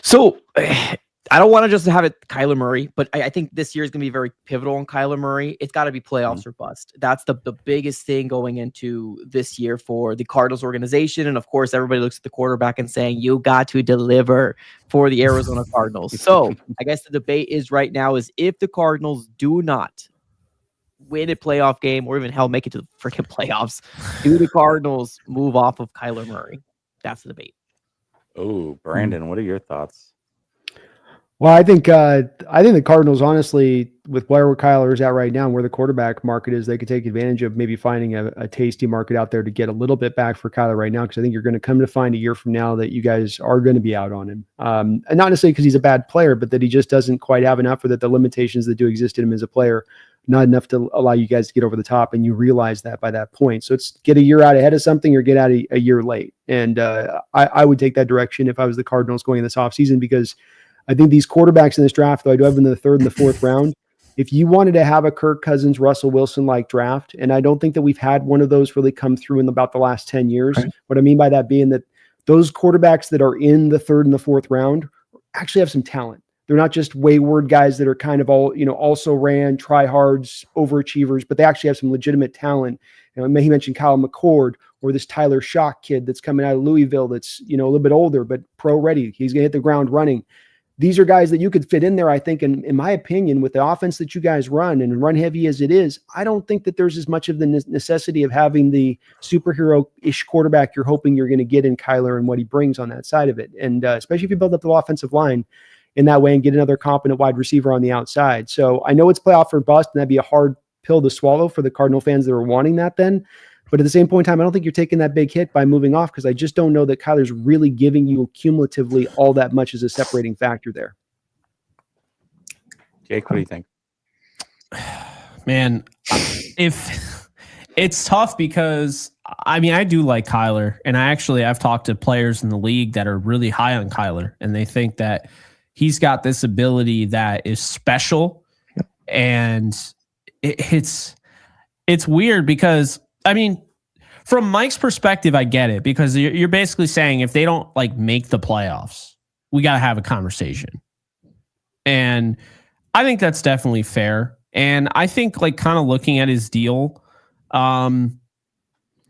So I don't want to just have it Kyler Murray, but I think this year is going to be very pivotal on Kyler Murray. It's got to be playoffs or bust. That's the biggest thing going into this year for the Cardinals organization. And of course, everybody looks at the quarterback and saying, you got to deliver for the Arizona Cardinals. So I guess the debate is right now is if the Cardinals do not win a playoff game or even make it to the freaking playoffs, do the Cardinals move off of Kyler Murray? That's the debate. Oh, Brandon, what are your thoughts? Well, I think the Cardinals, honestly, with where Kyler is at right now and where the quarterback market is, they could take advantage of maybe finding a tasty market out there to get a little bit back for Kyler right now, because I think you're going to come to find a year from now that you guys are going to be out on him. And not necessarily because he's a bad player, but that he just doesn't quite have enough, or that the limitations that do exist in him as a player not enough to allow you guys to get over the top, and you realize that by that point. So it's get a year out ahead of something or get out a year late. And I would take that direction if I was the Cardinals going in this offseason, because I think these quarterbacks in this draft, though I do have them in the 3rd and the 4th round, if you wanted to have a Kirk Cousins, Russell Wilson-like draft, and I don't think that we've had one of those really come through in about the last 10 years. Right. What I mean by that being that those quarterbacks that are in the 3rd and the 4th round actually have some talent. They're not just wayward guys that are kind of all, also ran, tryhards, overachievers, but they actually have some legitimate talent. He mentioned Kyle McCord, or this Tyler Shock kid that's coming out of Louisville that's, a little bit older, but pro ready. He's going to hit the ground running. These are guys that you could fit in there, I think, in my opinion, with the offense that you guys run and run heavy as it is. I don't think that there's as much of the necessity of having the superhero-ish quarterback you're hoping you're going to get in Kyler and what he brings on that side of it. And especially if you build up the offensive line in that way and get another competent wide receiver on the outside. So I know it's playoff or bust, and that'd be a hard pill to swallow for the Cardinal fans that are wanting that then. But at the same point in time, I don't think you're taking that big hit by moving off, because I just don't know that Kyler's really giving you cumulatively all that much as a separating factor there. Jake, what do you think? Man, if it's tough, because I do like Kyler, and I've talked to players in the league that are really high on Kyler, and they think that he's got this ability that is special. And it's weird because, from Mike's perspective, I get it, because you're basically saying if they don't make the playoffs, we got to have a conversation. And I think that's definitely fair. And I think kind of looking at his deal, you're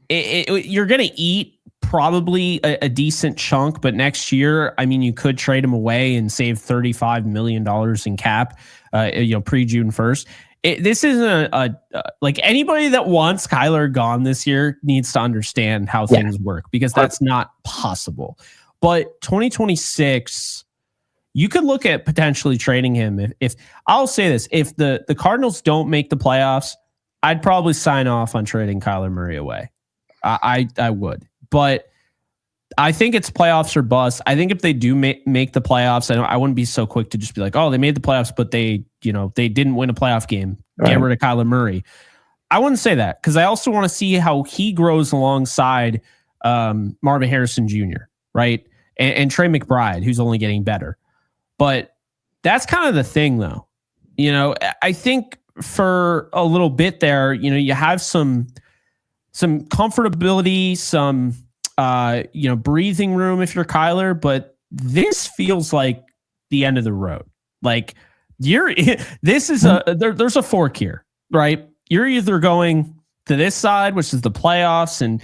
going to eat probably a decent chunk, but next year, you could trade him away and save $35 million in cap, pre-June 1st. This isn't anybody that wants Kyler gone this year needs to understand how things work, because that's not possible. But 2026, you could look at potentially trading him. If I'll say this, if the Cardinals don't make the playoffs, I'd probably sign off on trading Kyler Murray away. I would, but I think it's playoffs or bust. I think if they do make the playoffs, I wouldn't be so quick to just be like, oh, they made the playoffs, but they didn't win a playoff game. Right. Get rid of Kyler Murray. I wouldn't say that, because I also want to see how he grows alongside Marvin Harrison Jr., right? And Trey McBride, who's only getting better. But that's kind of the thing, though. I think for a little bit there, you have some comfortability, some breathing room if you're Kyler, but this feels like the end of the road. There's a fork here, right? You're either going to this side, which is the playoffs and,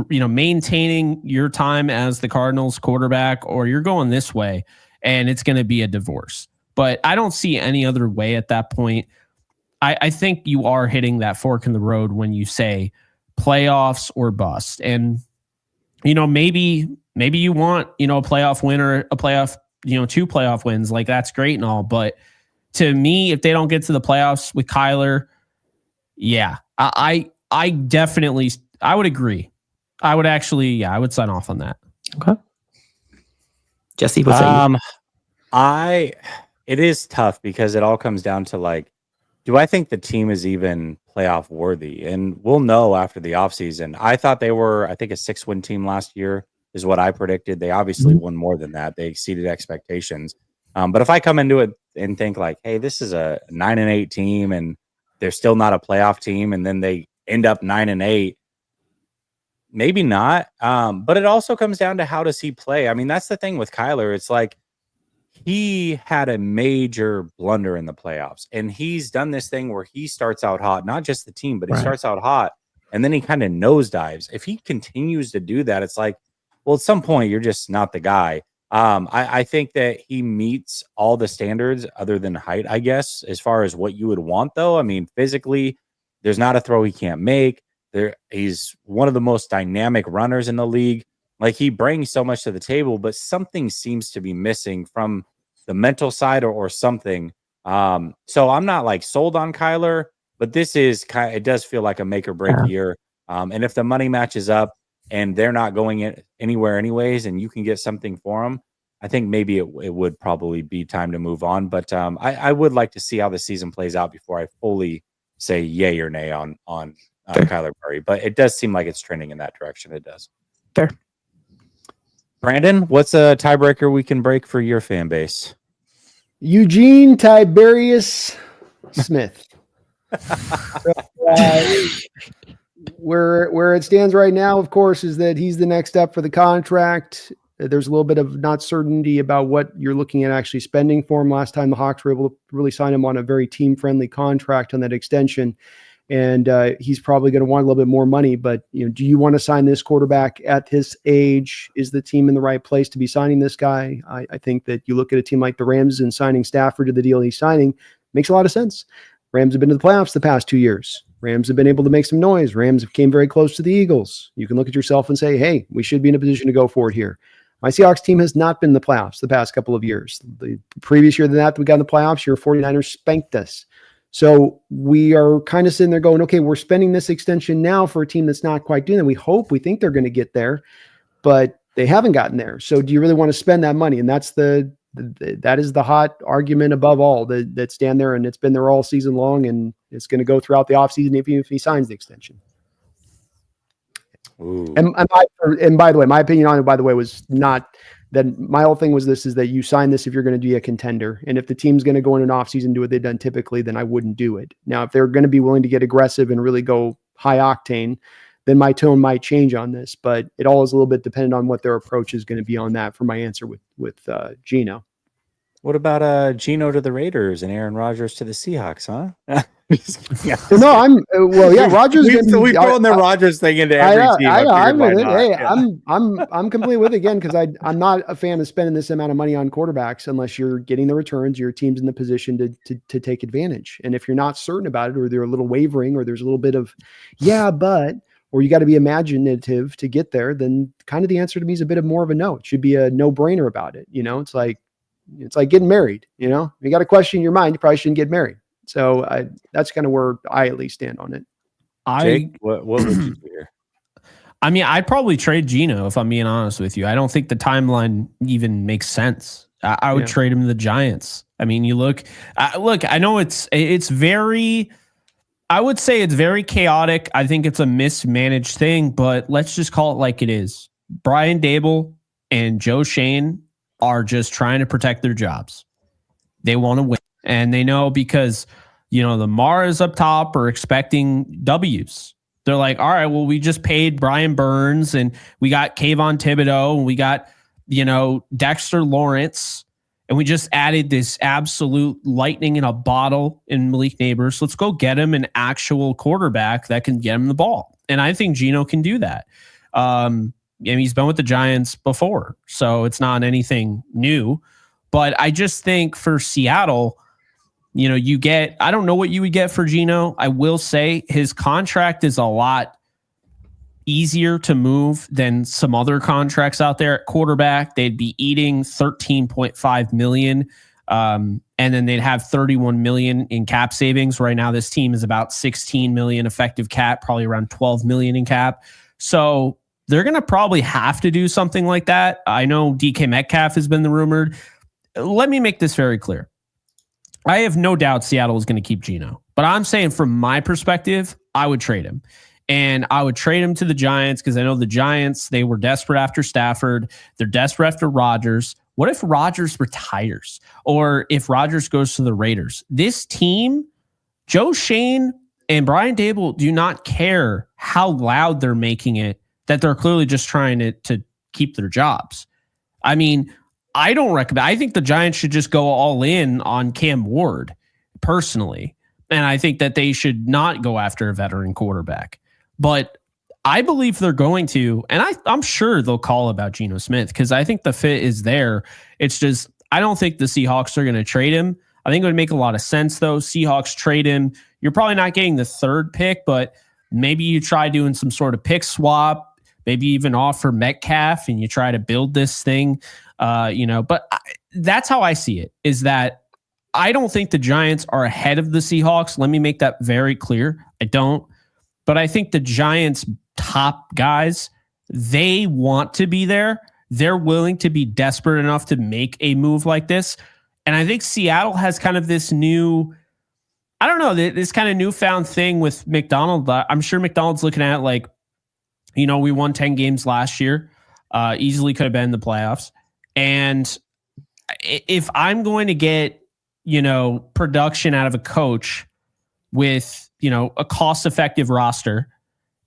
maintaining your time as the Cardinals quarterback, or you're going this way and it's going to be a divorce. But I don't see any other way at that point. I think you are hitting that fork in the road when you say playoffs or bust. And, maybe you want, a playoff win or a playoff, 2 playoff wins. That's great and all. But to me, if they don't get to the playoffs with Kyler, I definitely, I would agree. I would actually, I would sign off on that. Okay. Jesse, what's that? It is tough, because it all comes down to do I think the team is even playoff worthy? And we'll know after the offseason. I thought they were, a 6-win team last year is what I predicted. They obviously won more than that. They exceeded expectations. But if I come into it and think hey, this is a 9-8 team and they're still not a playoff team, and then they end up 9-8, maybe not. But it also comes down to how does he play? That's the thing with Kyler. It's he had a major blunder in the playoffs, and he's done this thing where he starts out hot, not just the team, but he starts out hot and then he kind of nosedives. If he continues to do that, it's at some point you're just not the guy. I think that he meets all the standards other than height, I guess, as far as what you would want, though. Physically, there's not a throw he can't make. He's one of the most dynamic runners in the league. He brings so much to the table, but something seems to be missing from the mental side or something. So I'm not like sold on Kyler, but this is it does feel like a make or break year. And if the money matches up and they're not going anywhere anyways, and you can get something for them, I think maybe it would probably be time to move on. But I would like to see how the season plays out before I fully say yay or nay on Kyler Murray. But it does seem like it's trending in that direction. It does. Fair. Brandon, what's a tiebreaker we can break for your fan base? Eugene Tiberius Smith. Where it stands right now, of course, is that he's the next step for the contract. There's a little bit of not certainty about what you're looking at actually spending for him. Last time the Hawks were able to really sign him on a very team-friendly contract on that extension. And he's probably going to want a little bit more money. But do you want to sign this quarterback at his age? Is the team in the right place to be signing this guy? I think that you look at a team like the Rams and signing Stafford to the deal he's signing makes a lot of sense. Rams have been to the playoffs the past 2 years. Rams have been able to make some noise. Rams came very close to the Eagles. You can look at yourself and say, hey, we should be in a position to go for it here. My Seahawks team has not been in the playoffs the past couple of years. The previous year than that we got in the playoffs, your 49ers spanked us. So we are kind of sitting there going, okay, we're spending this extension now for a team that's not quite doing that. We think they're going to get there, but they haven't gotten there. So do you really want to spend that money? And that's that is the hot argument above all that stand there, and it's been there all season long, and it's going to go throughout the offseason if he signs the extension. Ooh. And by the way, my opinion on it, by the way, was not that my whole thing was is that you sign this if you're going to be a contender. And if the team's going to go in an offseason and do what they've done typically, then I wouldn't do it. Now, if they're going to be willing to get aggressive and really go high octane, then my tone might change on this. But it all is a little bit dependent on what their approach is going to be on that for my answer with Geno. What about Geno to the Raiders and Aaron Rodgers to the Seahawks, huh? Rodgers. We've thrown the Rodgers thing into every team. I'm with it. Hey, yeah. I'm completely with it again because I'm not a fan of spending this amount of money on quarterbacks unless you're getting the returns. Your team's in the position to take advantage. And if you're not certain about it, or they're a little wavering, or there's a little bit of or you got to be imaginative to get there, then kind of the answer to me is a bit of more of a no. It should be a no-brainer about it. It's like getting married. You got a question in your mind, you probably shouldn't get married. So that's kind of where I at least stand on it. Jake, what would you do here? I mean, I'd probably trade Geno if I'm being honest with you. I don't think the timeline even makes sense. I would trade him to the Giants. I mean, you look. I know it's very. I would say it's very chaotic. I think it's a mismanaged thing, but let's just call it like it is. Brian Dable and Joe Shane are just trying to protect their jobs. They want to win. And they know because, the Maras up top are expecting W's. They're like, all right, well, we just paid Brian Burns and we got Kayvon Thibodeau and we got, Dexter Lawrence. And we just added this absolute lightning in a bottle in Malik Neighbors. Let's go get him an actual quarterback that can get him the ball. And I think Geno can do that. And he's been with the Giants before, so it's not anything new. But I just think for Seattle, I don't know what you would get for Geno. I will say his contract is a lot easier to move than some other contracts out there at quarterback. They'd be eating $13.5 million. And then they'd have $31 million in cap savings. Right now, this team is about $16 million effective cap, probably around $12 million in cap. So they're going to probably have to do something like that. I know DK Metcalf has been the rumored. Let me make this very clear. I have no doubt Seattle is going to keep Geno, but I'm saying from my perspective, I would trade him. And I would trade him to the Giants because I know the Giants, they were desperate after Stafford. They're desperate after Rodgers. What if Rodgers retires? Or if Rodgers goes to the Raiders? This team, Joe Shane and Brian Dable do not care how loud they're making it, that they're clearly just trying to keep their jobs. I mean, I think the Giants should just go all in on Cam Ward, personally. And I think that they should not go after a veteran quarterback. But I believe they're going to, and I'm sure they'll call about Geno Smith because I think the fit is there. It's just, I don't think the Seahawks are going to trade him. I think it would make a lot of sense, though. Seahawks trade him. You're probably not getting the third pick, but maybe you try doing some sort of pick swap, maybe even offer Metcalf and you try to build this thing. But that's how I see it, is that I don't think the Giants are ahead of the Seahawks. Let me make that very clear. I don't. But I think the Giants' top guys, they want to be there. They're willing to be desperate enough to make a move like this. And I think Seattle has kind of this new, I don't know, this kind of newfound thing with McDonald. I'm sure McDonald's looking at like, we won 10 games last year. Easily could have been in the playoffs. And if I'm going to get, production out of a coach with, a cost-effective roster,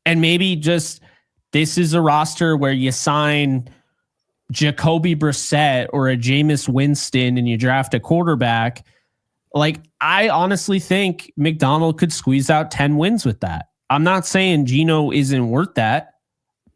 and maybe just this is a roster where you sign Jacoby Brissett or a Jameis Winston and you draft a quarterback, like I honestly think McDonald could squeeze out 10 wins with that. I'm not saying Geno isn't worth that,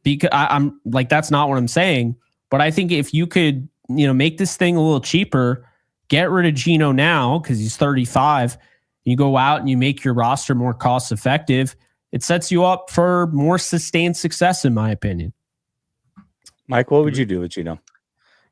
because I'm like, that's not what I'm saying. But I think if you could, make this thing a little cheaper, get rid of Geno now because he's 35. You go out and you make your roster more cost effective. It sets you up for more sustained success, in my opinion. Mike, what would you do with Geno?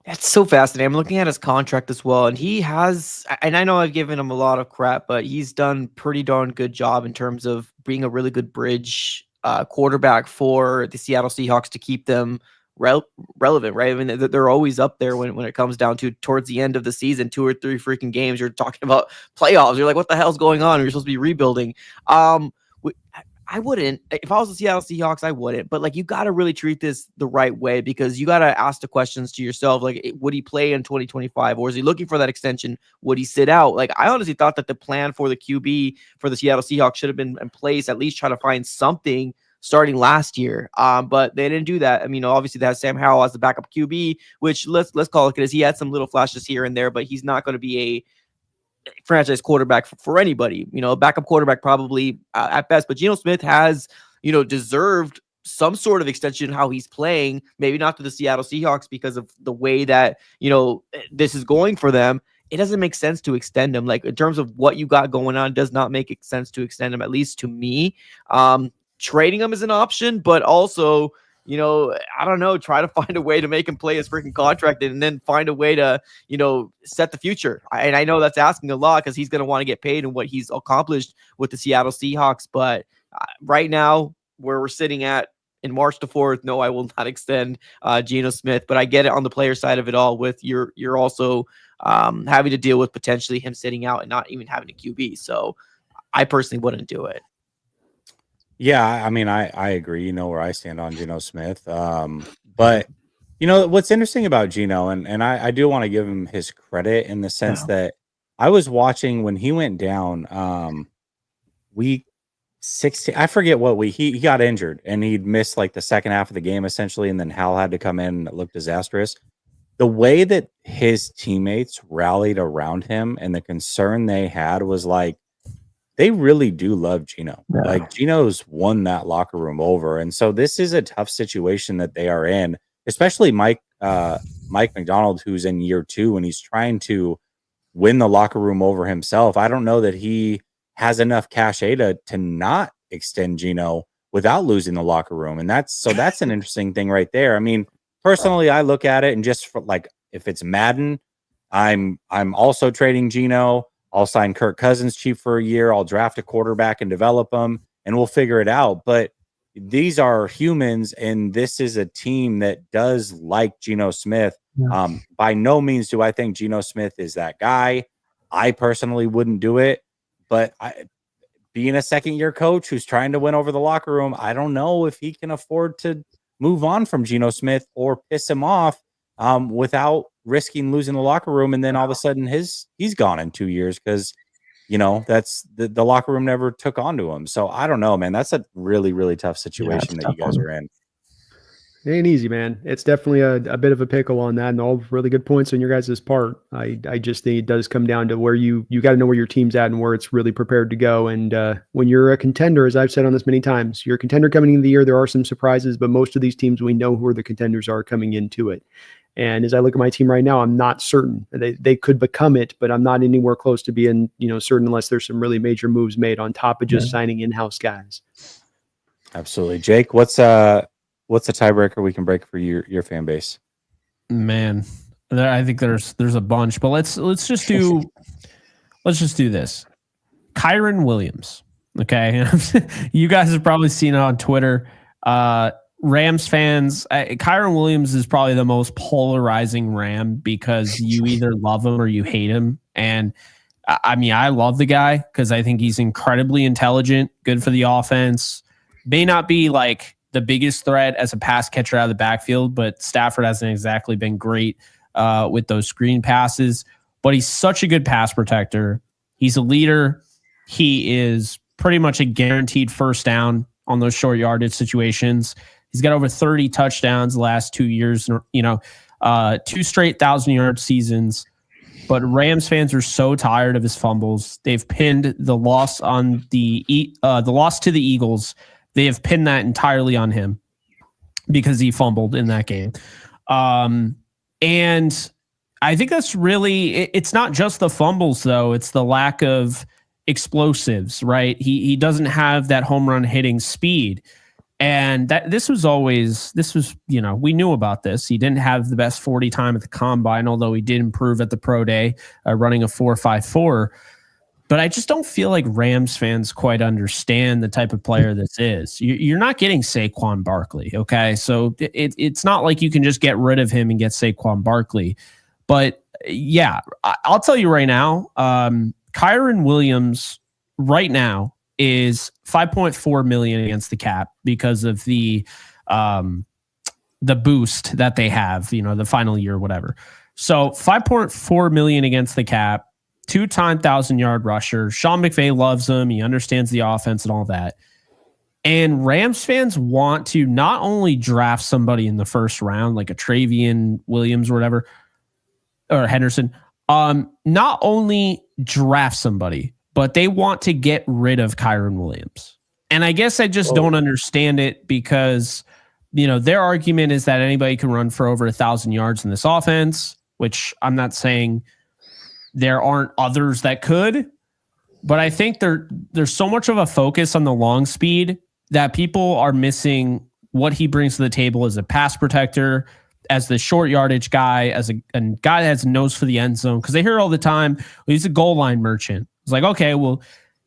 It's so fascinating. I'm looking at his contract as well, and he has, and I know I've given him a lot of crap, but he's done pretty darn good job in terms of being a really good bridge quarterback for the Seattle Seahawks to keep them relevant, right? I mean, they're always up there when it comes down to towards the end of the season, 2 or 3 freaking games. You're talking about playoffs. You're like, what the hell's going on? You're supposed to be rebuilding. I wouldn't. If I was the Seattle Seahawks, I wouldn't. But like, you got to really treat this the right way, because you got to ask the questions to yourself. Like, would he play in 2025, or is he looking for that extension? Would he sit out? Like, I honestly thought that the plan for the QB for the Seattle Seahawks should have been in place, at least try to find something starting last year. But they didn't do that. I mean, obviously they have Sam Howell as the backup QB, which let's call it, because he had some little flashes here and there, but he's not going to be a franchise quarterback for anybody. A backup quarterback probably at best. But Geno Smith has, deserved some sort of extension how he's playing. Maybe not to the Seattle Seahawks because of the way that this is going for them. It doesn't make sense to extend him. Like, in terms of what you got going on, it does not make sense to extend him, at least to me. Trading him is an option, but also, I don't know, try to find a way to make him play his freaking contract and then find a way to, set the future. And I know that's asking a lot, because he's going to want to get paid and what he's accomplished with the Seattle Seahawks. But right now, where we're sitting at in March the 4th, no, I will not extend Geno Smith. But I get it on the player side of it all, with you're also having to deal with potentially him sitting out and not even having a QB. So I personally wouldn't do it. Yeah, I mean, I agree. You know where I stand on Geno Smith. But, what's interesting about Geno, and I do want to give him his credit in the sense that I was watching when he went down week 16. I forget what week. He got injured, and he'd missed like the second half of the game, essentially, and then Hal had to come in, and it looked disastrous. The way that his teammates rallied around him and the concern they had was like, they really do love Geno. Yeah. Like, Geno's won that locker room over. And so this is a tough situation that they are in, especially Mike McDonald, who's in year 2, and he's trying to win the locker room over himself. I don't know that he has enough cachet to not extend Geno without losing the locker room. And that's an interesting thing right there. I mean, personally, I look at it and just for, like, if it's Madden, I'm also trading Geno. I'll sign Kirk Cousins cheap for a year. I'll draft a quarterback and develop them, and we'll figure it out. But these are humans, and this is a team that does like Geno Smith. Yeah. By no means do I think Geno Smith is that guy. I personally wouldn't do it. But being a second-year coach who's trying to win over the locker room, I don't know if he can afford to move on from Geno Smith or piss him off without risking losing the locker room, and then all of a sudden he's gone in 2 years because that's the locker room never took onto him. So I don't know, man. That's a really, really tough situation that you guys are in. It ain't easy, man. It's definitely a bit of a pickle on that, and all really good points on your guys' part. I just think it does come down to where you got to know where your team's at and where it's really prepared to go. And when you're a contender, as I've said on this many times, you're a contender coming into the year. There are some surprises, but most of these teams, we know who the contenders are coming into it. And as I look at my team right now, I'm not certain. They could become it, but I'm not anywhere close to being certain unless there's some really major moves made on top of just signing in-house guys. Absolutely. Jake, what's a tiebreaker we can break for your fan base? Man, I think there's a bunch, but let's just do this. Kyren Williams. Okay. You guys have probably seen it on Twitter. Rams fans, Kyren Williams is probably the most polarizing Ram because you either love him or you hate him. And I mean, I love the guy because I think he's incredibly intelligent, good for the offense. May not be like the biggest threat as a pass catcher out of the backfield, but Stafford hasn't exactly been great with those screen passes. But he's such a good pass protector. He's a leader. He is pretty much a guaranteed first down on those short yardage situations. He's got over 30 touchdowns the last 2 years, 2 straight 1,000-yard seasons. But Rams fans are so tired of his fumbles. They've pinned the loss on the loss to the Eagles. They have pinned that entirely on him because he fumbled in that game. And I think that's really, it's not just the fumbles though. It's the lack of explosives, right? He doesn't have that home run hitting speed. And this was, we knew about this. He didn't have the best 40 time at the combine, although he did improve at the pro day, running a 4.54. But I just don't feel like Rams fans quite understand the type of player this is. You're not getting Saquon Barkley, okay? So it's not like you can just get rid of him and get Saquon Barkley. But yeah, I'll tell you right now, Kyren Williams right now is $5.4 million against the cap because of the boost that they have, the final year, whatever. So $5.4 million against the cap, 2-time 1,000-yard rusher. Sean McVay loves him. He understands the offense and all that. And Rams fans want to not only draft somebody in the first round, like a Travian Williams or whatever, or Henderson, not only draft somebody, but they want to get rid of Kyren Williams. And I guess I just don't understand it because, their argument is that anybody can run for over 1,000 yards in this offense, which I'm not saying there aren't others that could, but I think there's so much of a focus on the long speed that people are missing what he brings to the table as a pass protector, as the short yardage guy, as a guy that has a nose for the end zone. Because they hear all the time, well, he's a goal line merchant. It's like, okay, well,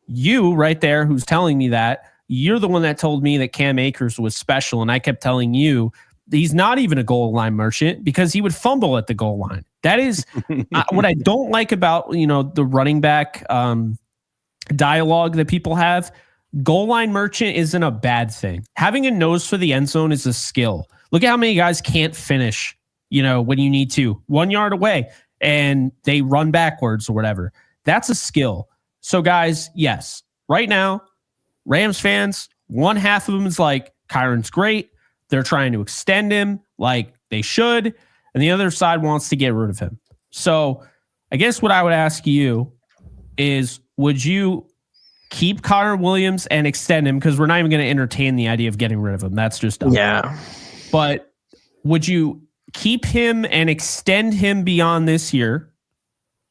you right there who's telling me that, you're the one that told me that Cam Akers was special. And I kept telling you he's not even a goal line merchant because he would fumble at the goal line. That is what I don't like about, the running back dialogue that people have. Goal line merchant isn't a bad thing. Having a nose for the end zone is a skill. Look at how many guys can't finish, when you need to, 1 yard away and they run backwards or whatever. That's a skill. So guys, yes, right now, Rams fans, one half of them is like, Kyren's great. They're trying to extend him like they should. And the other side wants to get rid of him. So I guess what I would ask you is, would you keep Kyren Williams and extend him? Because we're not even going to entertain the idea of getting rid of him. That's just dumb. Yeah. But would you keep him and extend him beyond this year,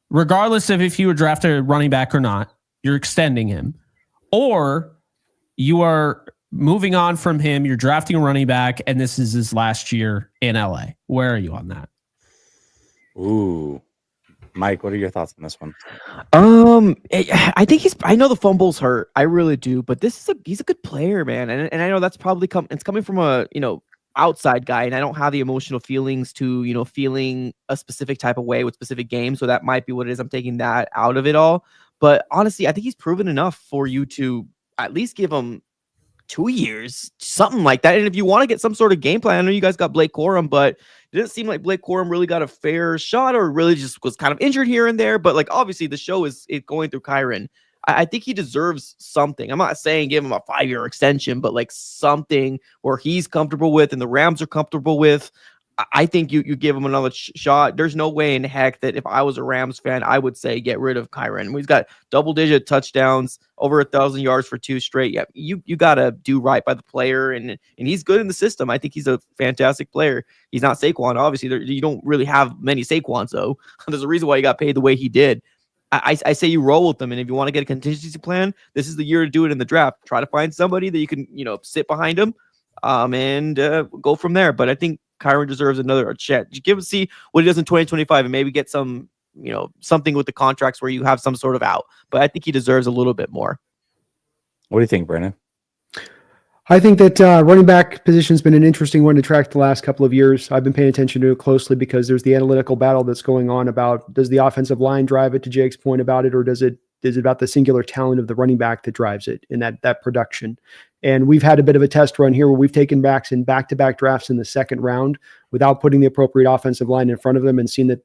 regardless of if you would draft a running back or not? You're extending him. Or you are moving on from him, you're drafting a running back, and this is his last year in LA. Where are you on that? Ooh. Mike, what are your thoughts on this one? I think I know the fumbles hurt. I really do, but he's a good player, man. And I know that's probably coming from a, outside guy, and I don't have the emotional feelings to, feeling a specific type of way with specific games. So that might be what it is. I'm taking that out of it all. But honestly, I think he's proven enough for you to at least give him 2 years, something like that. And if you want to get some sort of game plan, I know you guys got Blake Corum, but it didn't seem like Blake Corum really got a fair shot, or really just was kind of injured here and there. But like, obviously the show is going through Kyren. I think he deserves something. I'm not saying give him a 5-year extension, but like something where he's comfortable with and the Rams are comfortable with. I think you give him another shot. There's no way in heck that if I was a Rams fan, I would say get rid of Kyren. He's got double-digit touchdowns, over 1,000 yards for 2 straight. Yeah, you got to do right by the player, and he's good in the system. I think he's a fantastic player. He's not Saquon, obviously. You don't really have many Saquons, though. There's a reason why he got paid the way he did. I say you roll with them, and if you want to get a contingency plan, this is the year to do it in the draft. Try to find somebody that you can, sit behind him, and go from there. But I think Kyren deserves another chance. Give him, see what he does in 2025 and maybe get some, something with the contracts where you have some sort of out. But I think he deserves a little bit more. What do you think, Brandon? I think that running back position has been an interesting one to track the last couple of years. I've been paying attention to it closely because there's the analytical battle that's going on about, does the offensive line drive it, to Jake's point about it, or is it about the singular talent of the running back that drives it in that production? And we've had a bit of a test run here where we've taken backs in back-to-back drafts in the second round without putting the appropriate offensive line in front of them and seen that,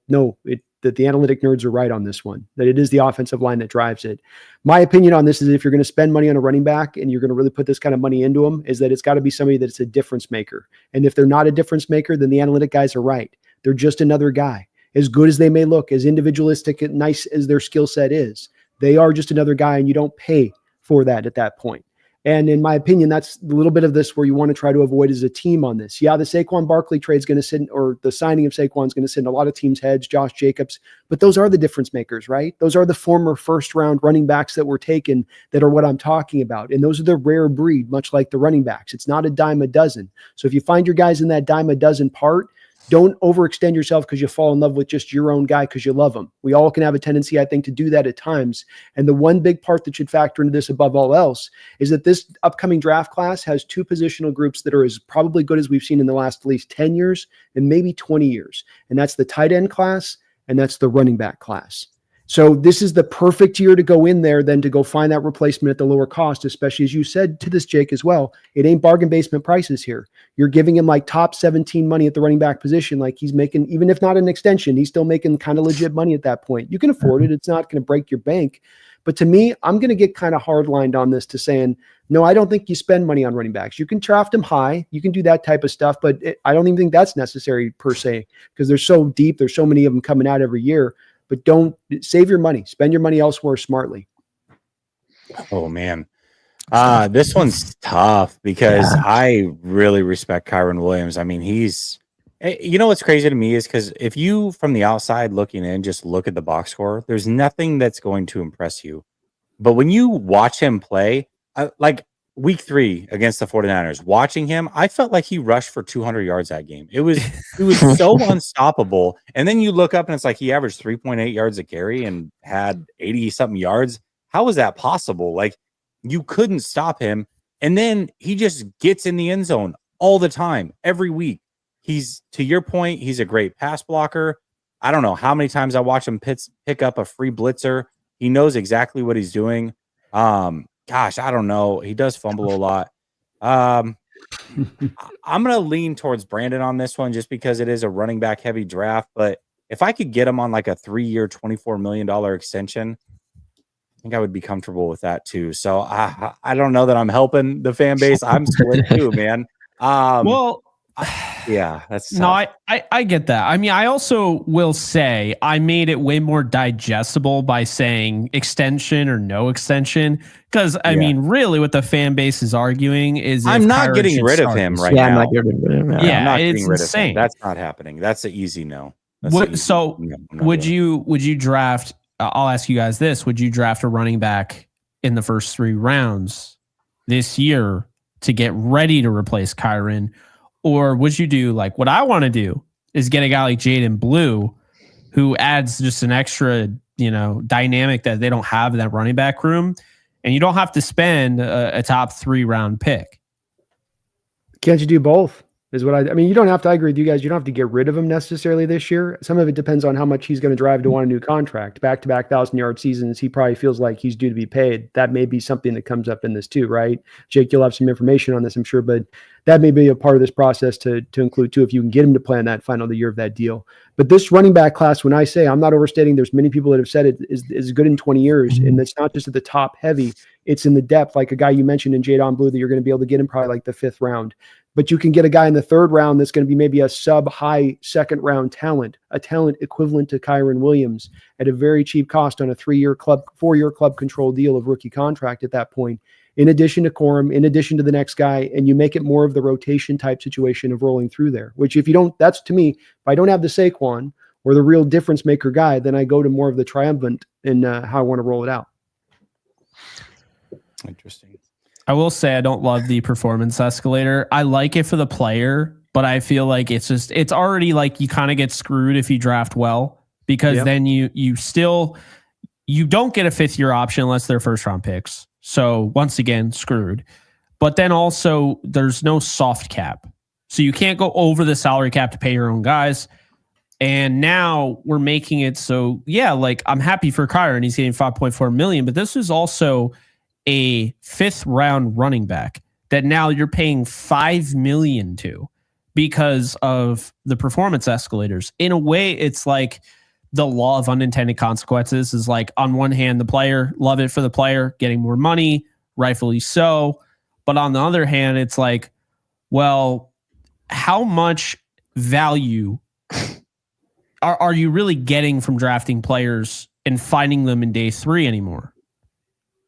that the analytic nerds are right on this one, that it is the offensive line that drives it. My opinion on this is if you're going to spend money on a running back and you're going to really put this kind of money into them, is that it's got to be somebody that's a difference maker. And if they're not a difference maker, then the analytic guys are right. They're just another guy. As good as they may look, as individualistic and nice as their skill set is, they are just another guy, and you don't pay for that at that point. And in my opinion, that's a little bit of this where you want to try to avoid as a team on this. Yeah, the Saquon Barkley trade is going to sit, or the signing of Saquon is going to sit in a lot of teams' heads, Josh Jacobs, but those are the difference makers, right? Those are the former first-round running backs that were taken that are what I'm talking about. And those are the rare breed, much like the running backs. It's not a dime a dozen. So if you find your guys in that dime a dozen part, don't overextend yourself because you fall in love with just your own guy because you love him. We all can have a tendency, I think, to do that at times. And the one big part that should factor into this above all else is that this upcoming draft class has two positional groups that are as probably good as we've seen in the last at least 10 years and maybe 20 years. And that's the tight end class and that's the running back class. So this is the perfect year to go in there then to go find that replacement at the lower cost, especially as you said to this, Jake, as well. It ain't bargain basement prices here. You're giving him like top 17 money at the running back position. Like he's making, even if not an extension, he's still making kind of legit money at that point. You can afford it. It's not going to break your bank. But to me, I'm going to get kind of hard-lined on this to saying, no, I don't think you spend money on running backs. You can draft them high. You can do that type of stuff, but I don't even think that's necessary per se because they're so deep. There's so many of them coming out every year. But don't save your money. Spend your money elsewhere smartly. Oh, man. This one's tough because I really respect Kyren Williams. I mean, what's crazy to me is because if you from the outside looking in, just look at the box score, there's nothing that's going to impress you. But when you watch him play, like week 3 against the 49ers, watching him, I felt like he rushed for 200 yards that game. It was so unstoppable. And then you look up and it's like he averaged 3.8 yards a carry and had 80-something yards. How is that possible? Like you couldn't stop him. And then he just gets in the end zone all the time, every week. He's, to your point, he's a great pass blocker. I don't know how many times I watch him pick up a free blitzer. He knows exactly what he's doing. Gosh, I don't know. He does fumble a lot. I'm going to lean towards Brandon on this one just because it is a running back heavy draft. But if I could get him on like a 3-year, $24 million extension, I think I would be comfortable with that too. So I don't know that I'm helping the fan base. I'm split too, man. Yeah, that's tough. No, I get that. I mean, I also will say I made it way more digestible by saying extension or no extension. Because I mean, really what the fan base is arguing is I'm not getting rid of him right now. I'm not getting rid of him. Yeah, I'm not it's getting rid insane. of him. That's not happening. That's an easy no. Would you draft? I'll ask you guys this: would you draft a running back in the first 3 rounds this year to get ready to replace Kyren? Or would you do like what I want to do is get a guy like Jaden Blue who adds just an extra, dynamic that they don't have in that running back room, and you don't have to spend a top 3 round pick. Can't you do both? Is what I mean, you don't have to, I agree with you guys. You don't have to get rid of him necessarily this year. Some of it depends on how much he's going to drive to want a new contract. Back-to-back 1,000-yard seasons, he probably feels like he's due to be paid. That may be something that comes up in this too, right? Jake, you'll have some information on this, I'm sure, but that may be a part of this process to include too, if you can get him to play on that final year of that deal. But this running back class, when I say, I'm not overstating, there's many people that have said it is good in 20 years, and it's not just at the top heavy, it's in the depth, like a guy you mentioned in Jaden Blue that you're going to be able to get him probably like the 5th round. But you can get a guy in the 3rd round that's going to be maybe a sub-high 2nd round talent, a talent equivalent to Kyren Williams at a very cheap cost on a 4-year club control deal of rookie contract at that point, in addition to Corum, in addition to the next guy, and you make it more of the rotation type situation of rolling through there, which if you don't, that's to me, if I don't have the Saquon or the real difference maker guy, then I go to more of the triumphant in how I want to roll it out. Interesting. I will say I don't love the performance escalator. I like it for the player. but I feel like it's already like you kind of get screwed if you draft well, because then you don't get a 5th-year option unless they're first-round picks. So once again, screwed. But then also there's no soft cap. So you can't go over the salary cap to pay your own guys. And now we're making it so, yeah, like I'm happy for Kyren. He's getting $5.4 million, but this is also a 5th-round running back that now you're paying $5 million to because of the performance escalators. In a way, it's like the law of unintended consequences is like, on one hand, the player, love it for the player, getting more money, rightfully so. But on the other hand, it's like, well, how much value are you really getting from drafting players and finding them in day 3 anymore?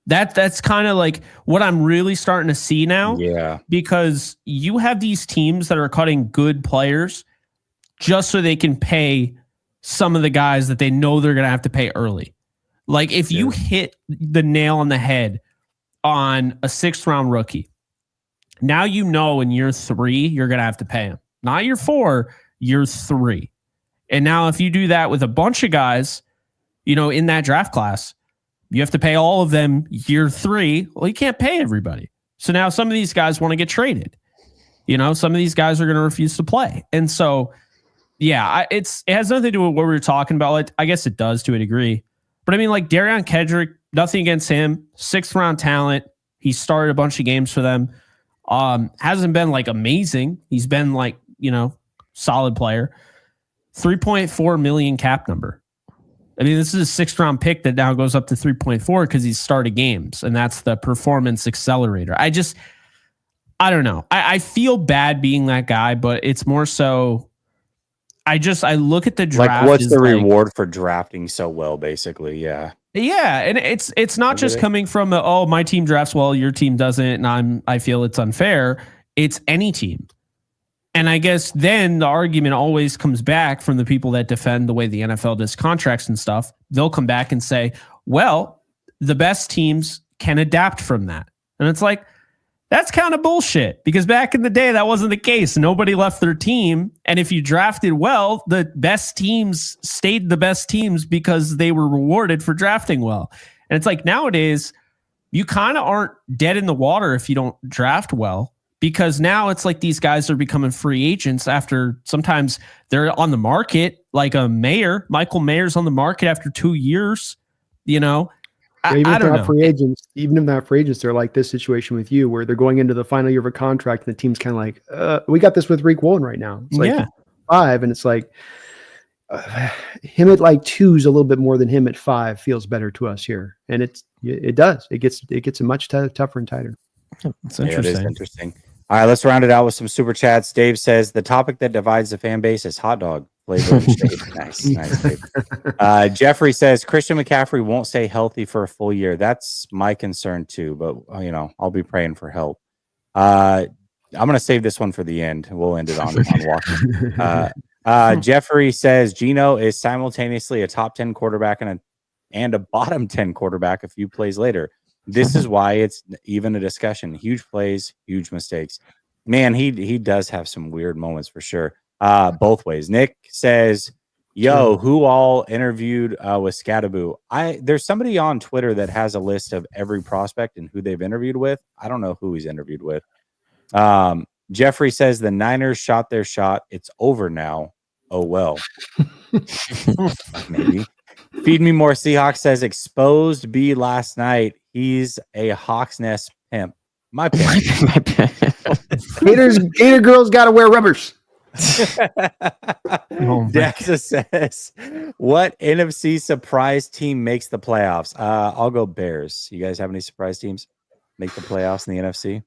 That's kind of like what I'm really starting to see now. Yeah. Because you have these teams that are cutting good players just so they can pay some of the guys that they know they're going to have to pay early. Like if you hit the nail on the head on a 6th-round rookie, now you know in year 3 you're going to have to pay him. Not year 4, year 3. And now if you do that with a bunch of guys, in that draft class, you have to pay all of them year 3. Well, you can't pay everybody. So now some of these guys want to get traded. Some of these guys are going to refuse to play. And so, yeah, it has nothing to do with what we were talking about. Like, I guess it does to a degree. But I mean, like Darion Kedrick, nothing against him. 6th-round talent. He started a bunch of games for them. Hasn't been like amazing. He's been like, solid player. 3.4 million cap number. I mean, this is a 6th-round pick that now goes up to 3.4 because he's started games, and that's the performance accelerator. I don't know. I feel bad being that guy, but it's more so I look at the draft. Like, what's the reward for drafting so well, basically? Yeah. Yeah, and it's not just coming from my team drafts well, your team doesn't, and I feel it's unfair. It's any team. And I guess then the argument always comes back from the people that defend the way the NFL does contracts and stuff. They'll come back and say, well, the best teams can adapt from that. And it's like, that's kind of bullshit, because back in the day, that wasn't the case. Nobody left their team. And if you drafted well, the best teams stayed the best teams because they were rewarded for drafting well. And it's like nowadays, you kind of aren't dead in the water if you don't draft well. Because now it's like these guys are becoming free agents after sometimes they're on the market, like Michael Mayer's on the market after 2 years, I don't know. Even if they're not free agents, they're like this situation with you where they're going into the final year of a contract and the team's kind of like, we got this with Rick Woolen right now. It's like 5, and it's like him at like 2 is a little bit more than him at 5 feels better to us here. And it does. It gets much tougher and tighter. It's interesting. It is interesting. All right, let's round it out with some super chats. Dave says the topic that divides the fan base is hot dog flavor. Nice, Dave. Jeffrey says Christian McCaffrey won't stay healthy for a full year. That's my concern too, but I'll be praying for help. I'm gonna save this one for the end. We'll end it on walking. Jeffrey says Geno is simultaneously a top 10 quarterback and a bottom 10 quarterback a few plays later. This is why it's even a discussion. Huge plays, huge mistakes. Man, he does have some weird moments for sure. Both ways. Nick says, yo, who all interviewed with Scadaboo? There's somebody on Twitter that has a list of every prospect and who they've interviewed with. I don't know who he's interviewed with. Jeffrey says the Niners shot their shot. It's over now. Oh, well. Maybe. Feed Me More Seahawks says exposed B last night. He's a Hawks Nest pimp. My pimp. Gator girls got to wear rubbers. Dexa says, what NFC surprise team makes the playoffs? I'll go Bears. You guys have any surprise teams make the playoffs in the NFC?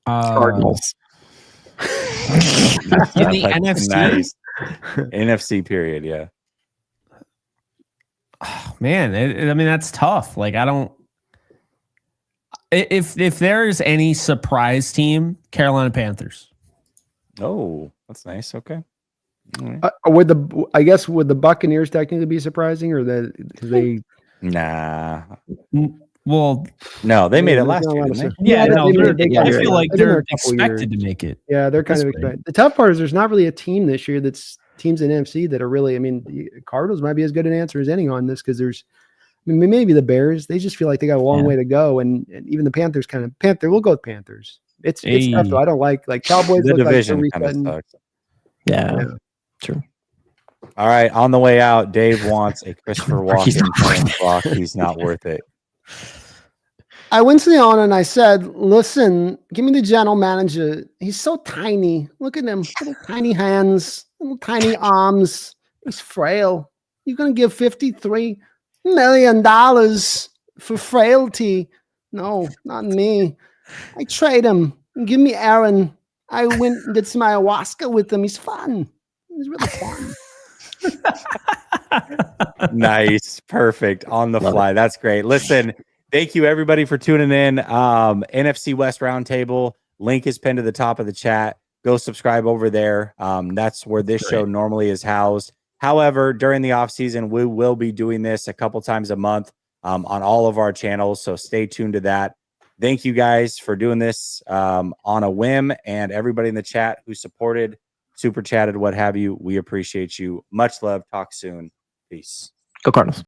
Cardinals. In the NFC? Nice. NFC period, yeah. Oh, man, I mean, that's tough. Like, I don't. If there's any surprise team, Carolina Panthers. Oh, that's nice. Okay. Right. Would the Buccaneers technically be surprising, or they? Nah. Well, No, they made it last there's not a year, lot of didn't stuff. yeah, no, they they're- made it. I They're feel like been there they're a couple expected years. to make it. Yeah, they're kind This of way. expected. The tough part is there's not really a team this year that's teams in NFC that are really. I mean, the Cardinals might be as good an answer as any on this because there's. I mean, maybe the Bears. They just feel like they got a long Yeah. way to go, and even the Panthers Panther. We'll go with Panthers. It's tough though. I don't like Cowboys. The look like they're division kind of resetting. sucks. Yeah. Yeah. True. All right, on the way out, Dave wants a Christopher He's Walken not worth fan block. He's not worth it. I went to the owner and I said, "Listen, give me the general manager. He's so tiny. Look at him, little tiny hands, little tiny arms. He's frail. You're gonna give $53 million for frailty? No, not me. I trade him. Give me Aaron. I went and did some ayahuasca with him. He's fun. He's really fun." Nice, perfect, on the Love fly. That's great. Listen, thank you everybody for tuning in. NFC West Roundtable link is pinned to the top of the chat. Go subscribe over there. That's where this show normally is housed. However, during the off season, we will be doing this a couple times a month on all of our channels. So stay tuned to that. Thank you guys for doing this on a whim, and everybody in the chat who supported, super chatted, what have you. We appreciate you. Much love. Talk soon. Peace. Go Cardinals.